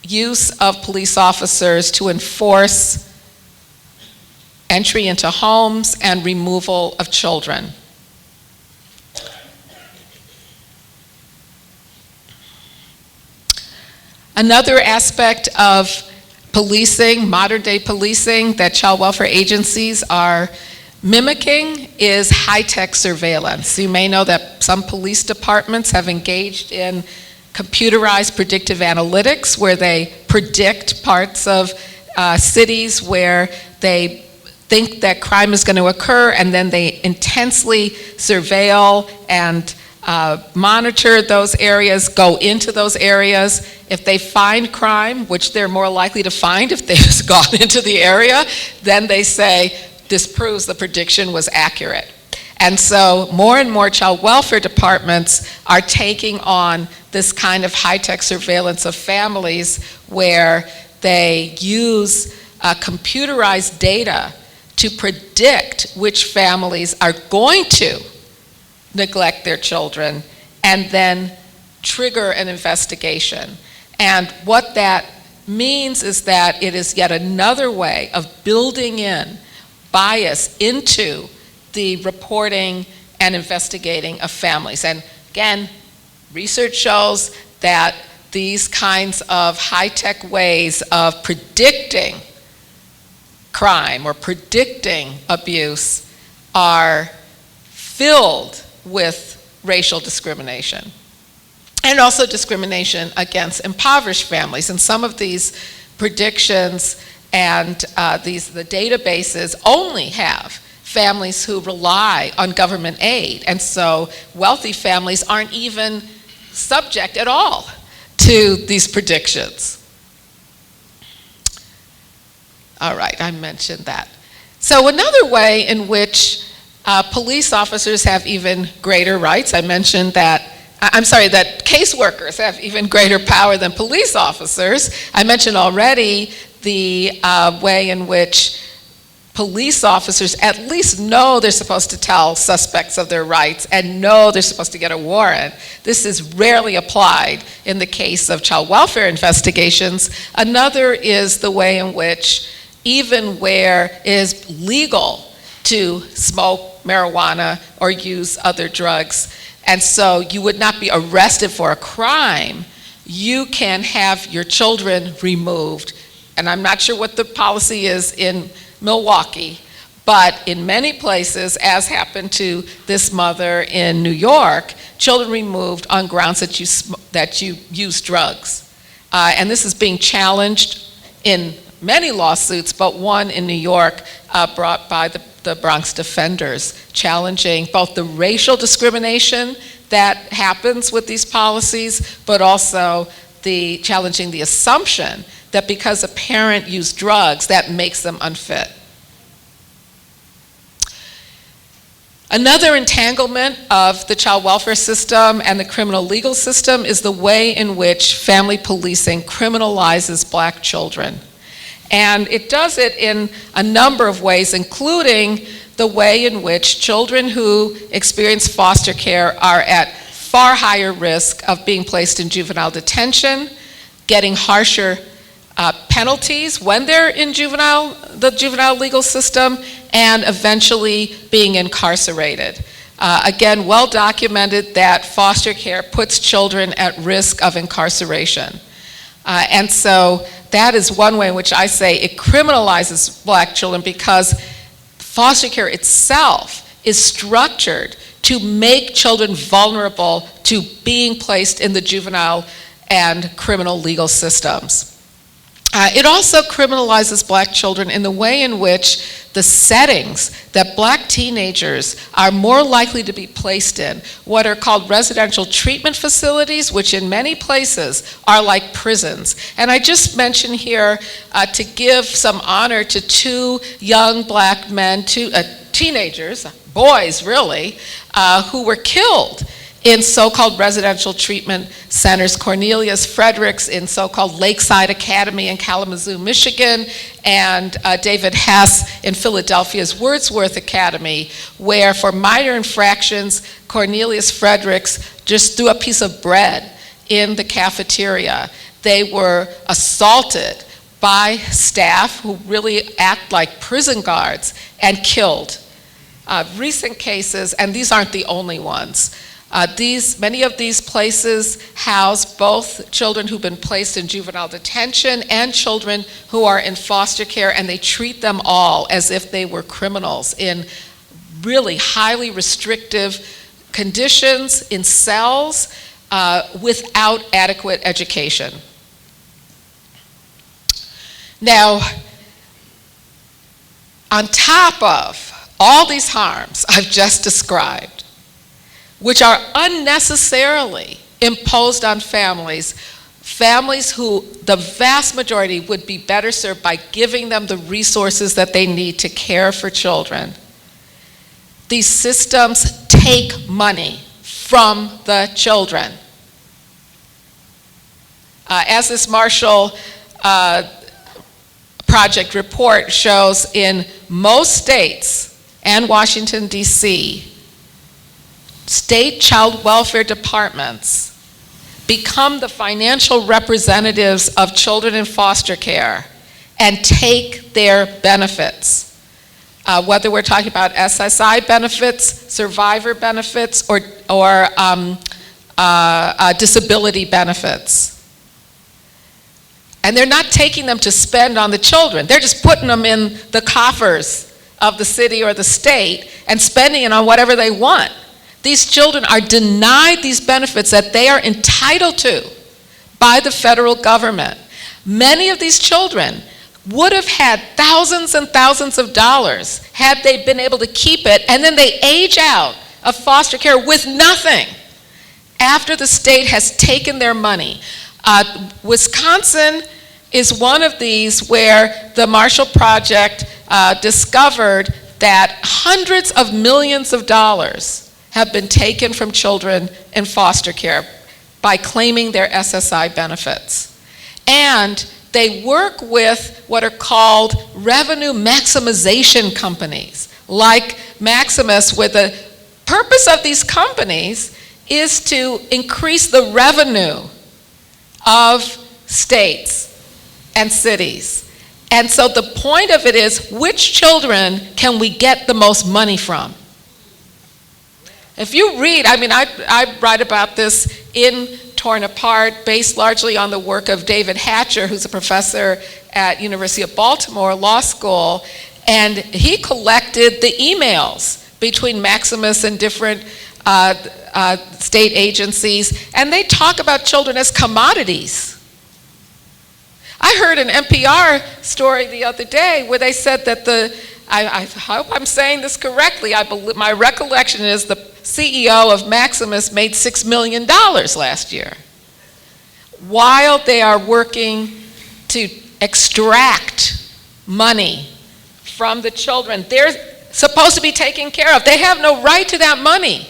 [SPEAKER 1] use of police officers to enforce entry into homes and removal of children. Another aspect of policing, modern day policing, that child welfare agencies are mimicking is high-tech surveillance. You may know that some police departments have engaged in computerized predictive analytics, where they predict parts of cities where they think that crime is going to occur, and then they intensely surveil and monitor those areas, go into those areas. If they find crime, which they're more likely to find if they've gone into the area, then they say, this proves the prediction was accurate. And so more and more child welfare departments are taking on this kind of high-tech surveillance of families where they use computerized data to predict which families are going to neglect their children and then trigger an investigation. And what that means is that it is yet another way of building in bias into the reporting and investigating of families. And again, research shows that these kinds of high-tech ways of predicting crime or predicting abuse are filled with racial discrimination and also discrimination against impoverished families. And some of these predictions and the databases only have families who rely on government aid, and so wealthy families aren't even subject at all to these predictions. All right, I mentioned that. So another way in which police officers have even greater rights, I mentioned that, that caseworkers have even greater power than police officers. I mentioned already the way in which police officers at least know they're supposed to tell suspects of their rights and know they're supposed to get a warrant. This is rarely applied in the case of child welfare investigations. Another is the way in which, even where it is legal to smoke marijuana or use other drugs, and so you would not be arrested for a crime, you can have your children removed. And I'm not sure what the policy is in Milwaukee, but in many places, as happened to this mother in New York, children removed on grounds that you use drugs. And this is being challenged in many lawsuits, but one in New York brought by the Bronx Defenders, challenging both the racial discrimination that happens with these policies, but also challenging the assumption that because a parent used drugs, that makes them unfit. Another entanglement of the child welfare system and the criminal legal system is the way in which family policing criminalizes black children. And it does it in a number of ways, including the way in which children who experience foster care are at far higher risk of being placed in juvenile detention, getting harsher penalties when they're in the juvenile legal system, and eventually being incarcerated. Again, well documented that foster care puts children at risk of incarceration. And so that is one way in which I say it criminalizes black children, because foster care itself is structured to make children vulnerable to being placed in the juvenile and criminal legal systems. It also criminalizes black children in the way in which the settings that black teenagers are more likely to be placed in, what are called residential treatment facilities, which in many places are like prisons. And I just mention here to give some honor to two young black men, teenagers, boys really, who were killed in so-called residential treatment centers. Cornelius Fredericks in so-called Lakeside Academy in Kalamazoo, Michigan, and David Hess in Philadelphia's Wordsworth Academy, where for minor infractions, Cornelius Fredericks just threw a piece of bread in the cafeteria. They were assaulted by staff who really act like prison guards and killed. Recent cases, and these aren't the only ones, many of these places house both children who've been placed in juvenile detention and children who are in foster care, and they treat them all as if they were criminals in really highly restrictive conditions in cells without adequate education. Now, on top of all these harms I've just described, which are unnecessarily imposed on families who the vast majority would be better served by giving them the resources that they need to care for children, these systems take money from the children. As this Marshall Project report shows, in most states and Washington, D.C., state child welfare departments become the financial representatives of children in foster care and take their benefits. Whether we're talking about SSI benefits, survivor benefits, or disability benefits. And they're not taking them to spend on the children. They're just putting them in the coffers of the city or the state and spending it on whatever they want. These children are denied these benefits that they are entitled to by the federal government. Many of these children would have had thousands and thousands of dollars had they been able to keep it, and then they age out of foster care with nothing after the state has taken their money. Wisconsin is one of these where the Marshall Project discovered that hundreds of millions of dollars have been taken from children in foster care by claiming their SSI benefits. And they work with what are called revenue maximization companies, like Maximus, where the purpose of these companies is to increase the revenue of states and cities. And so the point of it is, which children can we get the most money from? If you read, I write about this in Torn Apart, based largely on the work of David Hatcher, who's a professor at University of Baltimore Law School, and he collected the emails between Maximus and different state agencies, and they talk about children as commodities. I heard an NPR story the other day where they said that I hope I'm saying this correctly, my recollection is the CEO of Maximus made $6 million last year, while they are working to extract money from the children they're supposed to be taken care of. They have no right to that money.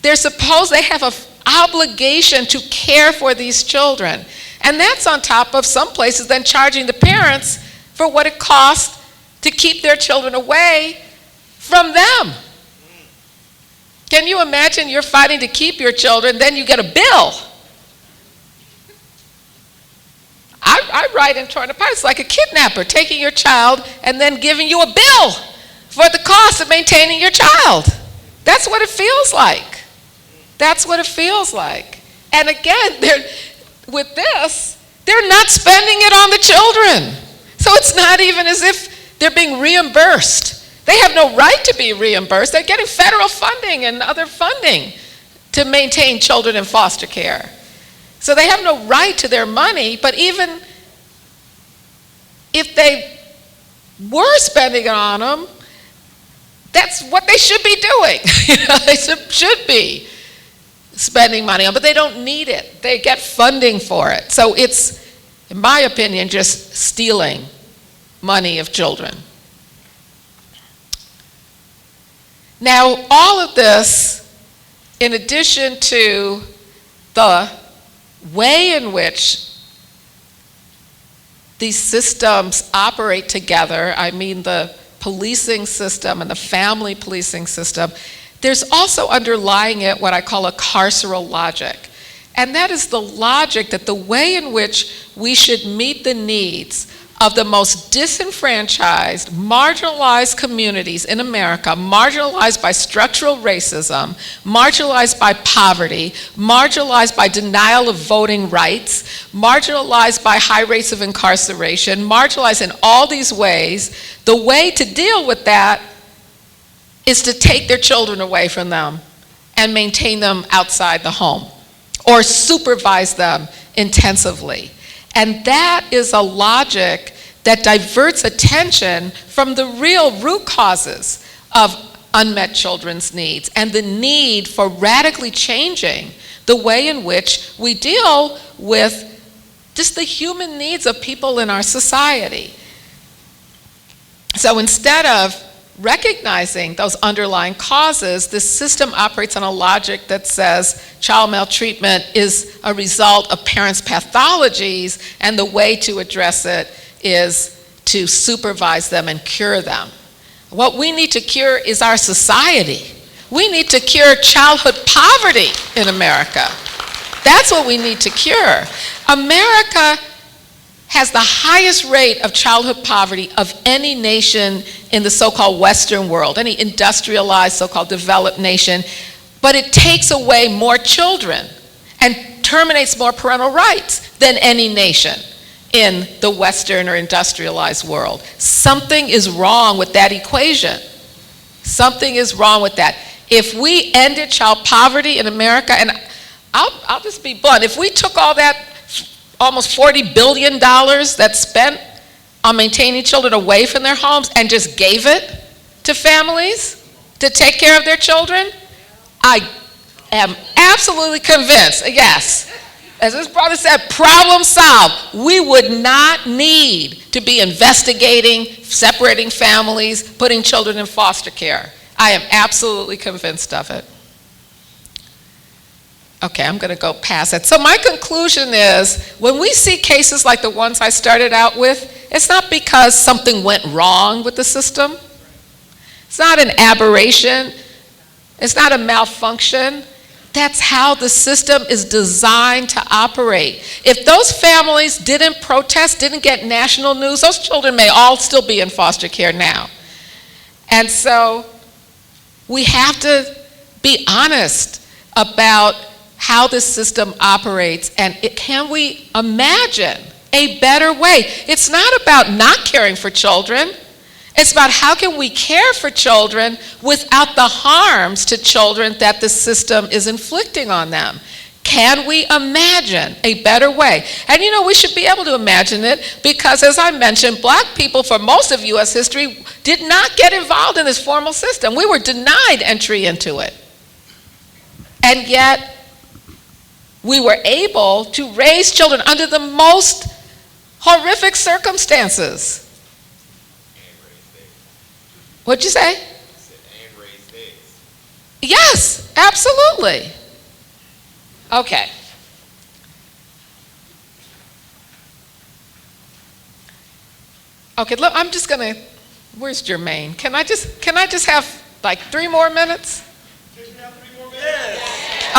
[SPEAKER 1] They have an obligation to care for these children. And that's on top of some places then charging the parents for what it costs to keep their children away from them. Can you imagine you're fighting to keep your children, then you get a bill? I write in Torn Apart, it's like a kidnapper taking your child and then giving you a bill for the cost of maintaining your child. That's what it feels like. That's what it feels like. And again, with this, they're not spending it on the children. So it's not even as if they're being reimbursed. They have no right to be reimbursed. They're getting federal funding and other funding to maintain children in foster care. So they have no right to their money, but even if they were spending it on them, that's what they should be doing. They should be spending money on, but they don't need it. They get funding for it. So it's, in my opinion, just stealing money of children. Now, all of this, in addition to the way in which these systems operate together, I mean the policing system and the family policing system, there's also underlying it what I call a carceral logic. And that is the logic that the way in which we should meet the needs of the most disenfranchised, marginalized communities in America, marginalized by structural racism, marginalized by poverty, marginalized by denial of voting rights, marginalized by high rates of incarceration, marginalized in all these ways, the way to deal with that is to take their children away from them and maintain them outside the home or supervise them intensively. And that is a logic that diverts attention from the real root causes of unmet children's needs and the need for radically changing the way in which we deal with just the human needs of people in our society. So instead of recognizing those underlying causes, this system operates on a logic that says child maltreatment is a result of parents' pathologies, and the way to address it is to supervise them and cure them. What we need to cure is our society. We need to cure childhood poverty in America. That's what we need to cure. America has the highest rate of childhood poverty of any nation in the so-called Western world, any industrialized, so-called developed nation, but it takes away more children and terminates more parental rights than any nation in the Western or industrialized world. Something is wrong with that equation. Something is wrong with that. If we ended child poverty in America, and I'll just be blunt, if we took all that almost $40 billion that's spent on maintaining children away from their homes and just gave it to families to take care of their children, I am absolutely convinced, yes, as this brother said, problem solved. We would not need to be investigating, separating families, putting children in foster care. I am absolutely convinced of it. Okay, I'm going to go past that. So my conclusion is, when we see cases like the ones I started out with, it's not because something went wrong with the system. It's not an aberration. It's not a malfunction. That's how the system is designed to operate. If those families didn't protest, didn't get national news, those children may all still be in foster care now. And so we have to be honest about how this system operates, and can we imagine a better way? It's not about not caring for children. It's about how can we care for children without the harms to children that the system is inflicting on them. Can we imagine a better way? And you know, we should be able to imagine it because, as I mentioned, black people for most of U.S. history did not get involved in this formal system. We were denied entry into it. And yet, we were able to raise children under the most horrific circumstances. What'd you say? And raise babies. Yes, absolutely. Okay. Okay, look, I'm just gonna, where's Jermaine? Can I just have like 3 more minutes?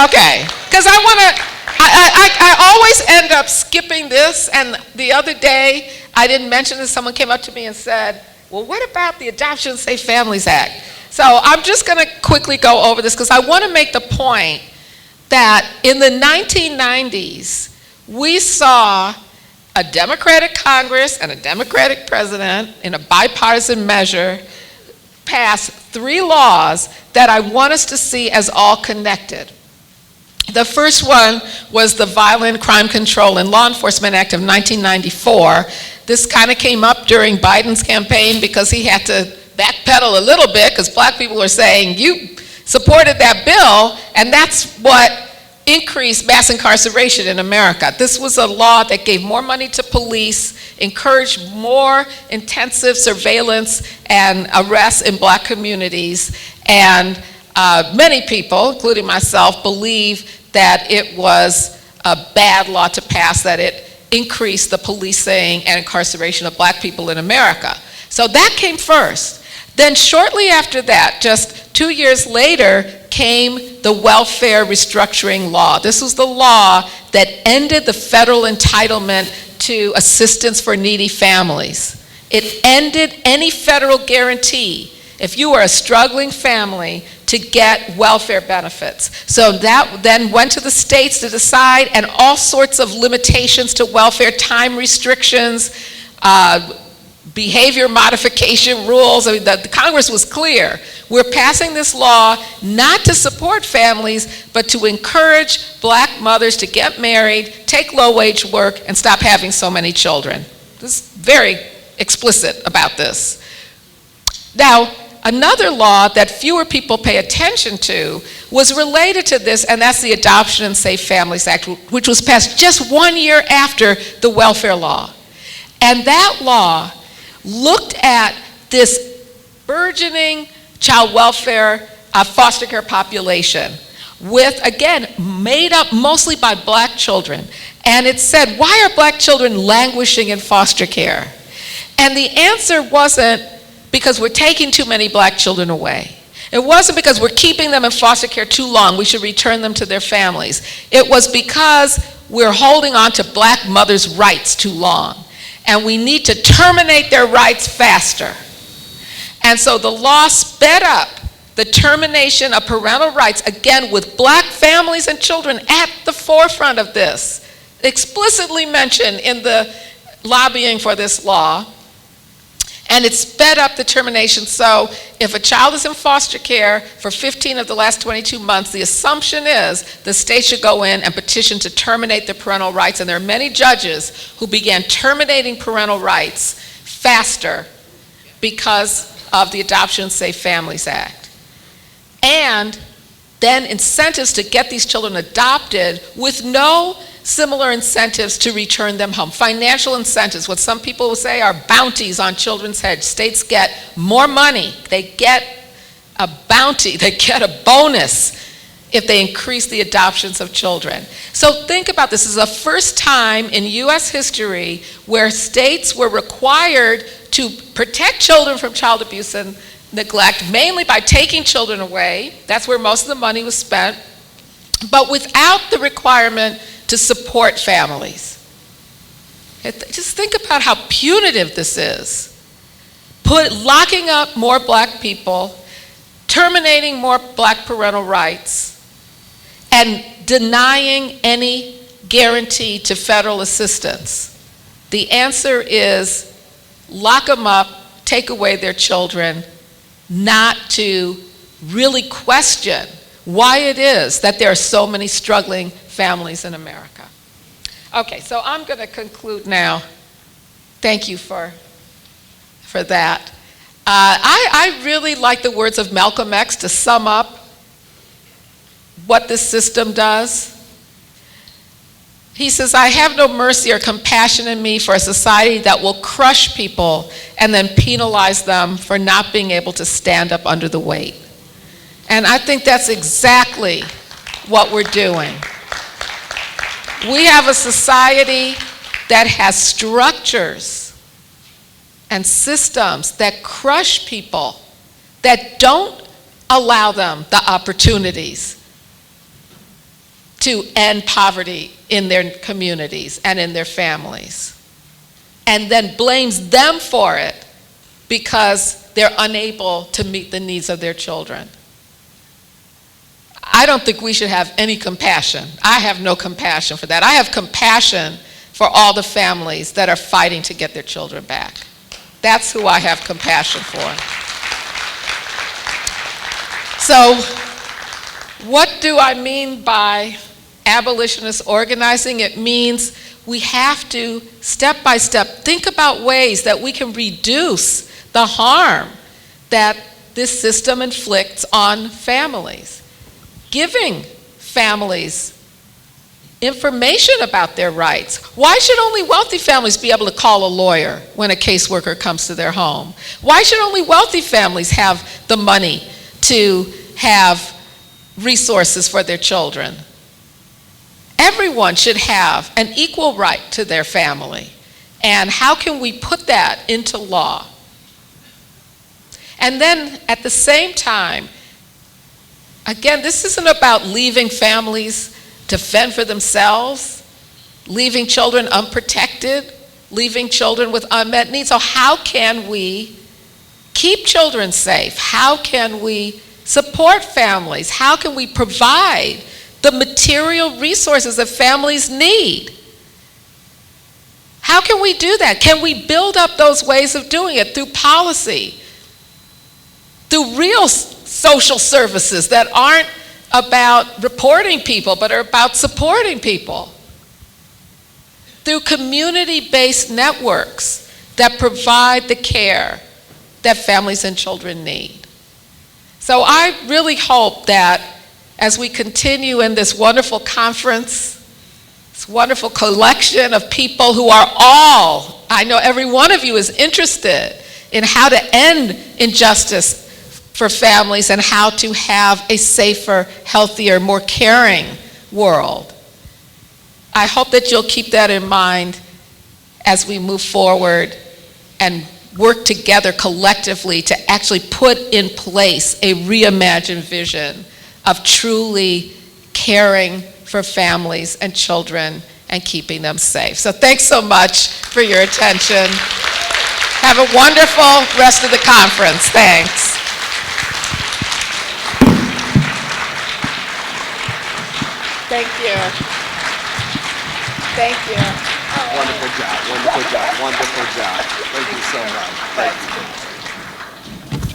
[SPEAKER 1] Okay, because I always end up skipping this, and the other day I didn't mention this. Someone came up to me and said, well, what about the Adoption Safe Families Act? So I'm just going to quickly go over this because I want to make the point that in the 1990s, we saw a Democratic Congress and a Democratic president in a bipartisan measure pass 3 laws that I want us to see as all connected. The first one was the Violent Crime Control and Law Enforcement Act of 1994. This kind of came up during Biden's campaign because he had to backpedal a little bit because black people were saying, you supported that bill, and that's what increased mass incarceration in America. This was a law that gave more money to police, encouraged more intensive surveillance and arrests in black communities, and many people, including myself, believe that it was a bad law to pass, that it increased the policing and incarceration of black people in America. So that came first. Then shortly after that, just 2 years later, came the welfare restructuring law. This was the law that ended the federal entitlement to assistance for needy families. It ended any federal guarantee if you were a struggling family to get welfare benefits. So that then went to the states to decide, and all sorts of limitations to welfare, time restrictions, behavior modification rules. I mean, the Congress was clear. We're passing this law not to support families, but to encourage black mothers to get married, take low-wage work, and stop having so many children. This is very explicit about this. Now, another law that fewer people pay attention to was related to this, and that's the Adoption and Safe Families Act, which was passed just 1 year after the welfare law. And that law looked at this burgeoning child welfare foster care population with, again, made up mostly by black children. And it said, why are black children languishing in foster care? And the answer wasn't because we're taking too many black children away. It wasn't because we're keeping them in foster care too long, we should return them to their families. It was because we're holding on to black mothers' rights too long. And we need to terminate their rights faster. And so the law sped up the termination of parental rights, again with black families and children at the forefront of this, explicitly mentioned in the lobbying for this law. And it sped up the termination. So if a child is in foster care for 15 of the last 22 months, the assumption is the state should go in and petition to terminate the parental rights. And there are many judges who began terminating parental rights faster because of the Adoption Safe Families Act. And then incentives to get these children adopted with no similar incentives to return them home. Financial incentives, what some people will say are bounties on children's heads. States get more money. They get a bounty. They get a bonus if they increase the adoptions of children. So think about this. This is the first time in U.S. history where states were required to protect children from child abuse and neglect, mainly by taking children away. That's where most of the money was spent, but without the requirement to support families. Just think about how punitive this is. Locking up more black people, terminating more black parental rights, and denying any guarantee to federal assistance. The answer is lock them up, take away their children, not to really question why it is that there are so many struggling families in America. Okay, so I'm going to conclude now. Thank you for that. I really like the words of Malcolm X to sum up what this system does. He says, I have no mercy or compassion in me for a society that will crush people and then penalize them for not being able to stand up under the weight. And I think that's exactly what we're doing. We have a society that has structures and systems that crush people, that don't allow them the opportunities to end poverty in their communities and in their families, and then blames them for it because they're unable to meet the needs of their children. I don't think we should have any compassion. I have no compassion for that. I have compassion for all the families that are fighting to get their children back. That's who I have compassion for. So, what do I mean by abolitionist organizing? It means we have to, step by step, think about ways that we can reduce the harm that this system inflicts on families. Giving families information about their rights. Why should only wealthy families be able to call a lawyer when a caseworker comes to their home? Why should only wealthy families have the money to have resources for their children? Everyone should have an equal right to their family. And how can we put that into law? And then at the same time, again, this isn't about leaving families to fend for themselves, leaving children unprotected, leaving children with unmet needs. So how can we keep children safe? How can we support families? How can we provide the material resources that families need? How can we do that? Can we build up those ways of doing it through policy, through real social services that aren't about reporting people but are about supporting people, through community-based networks that provide the care that families and children need? So I really hope that as we continue in this wonderful conference, this wonderful collection of people who are all, I know every one of you is interested in how to end injustice for families and how to have a safer, healthier, more caring world. I hope that you'll keep that in mind as we move forward and work together collectively to actually put in place a reimagined vision of truly caring for families and children and keeping them safe. So thanks so much for your attention. Have a wonderful rest of the conference. Thanks. Thank you. Thank you.
[SPEAKER 2] Wonderful job, wonderful job, wonderful job. Thank you so much. Thank you.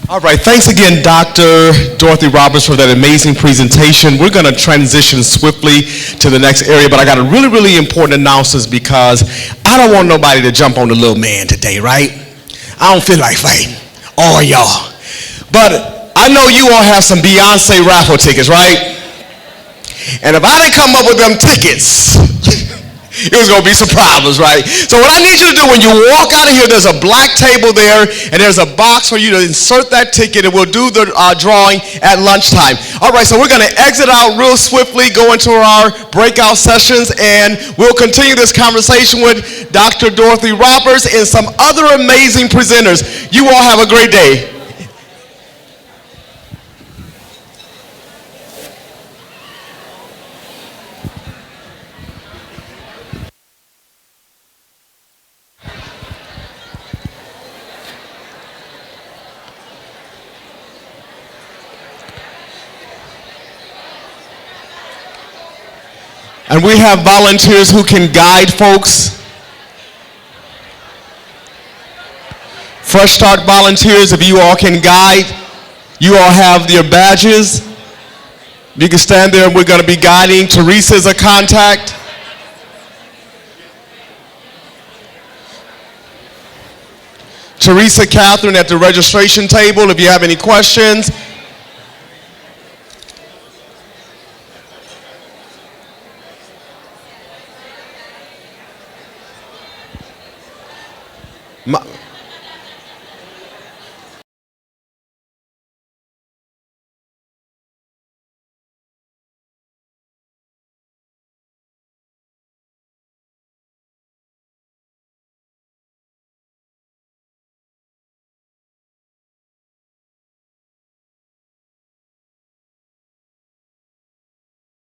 [SPEAKER 3] All right, thanks again, Dr. Dorothy Roberts, for that amazing presentation. We're going to transition swiftly to the next area, but I got a really, really important announcement because I don't want nobody to jump on the little man today, right? I don't feel like fighting, all y'all. But I know you all have some Beyonce raffle tickets, right? And if I didn't come up with them tickets, it was going to be some problems, right? So what I need you to do when you walk out of here, there's a black table there, and there's a box for you to insert that ticket, and we'll do the drawing at lunchtime. All right, so we're going to exit out real swiftly, go into our breakout sessions, and we'll continue this conversation with Dr. Dorothy Roberts and some other amazing presenters. You all have a great day. And we have volunteers who can guide folks. Fresh Start volunteers, if you all can guide, you all have your badges. You can stand there and we're going to be guiding. Teresa's a contact. Teresa Catherine at the registration table if you have any questions.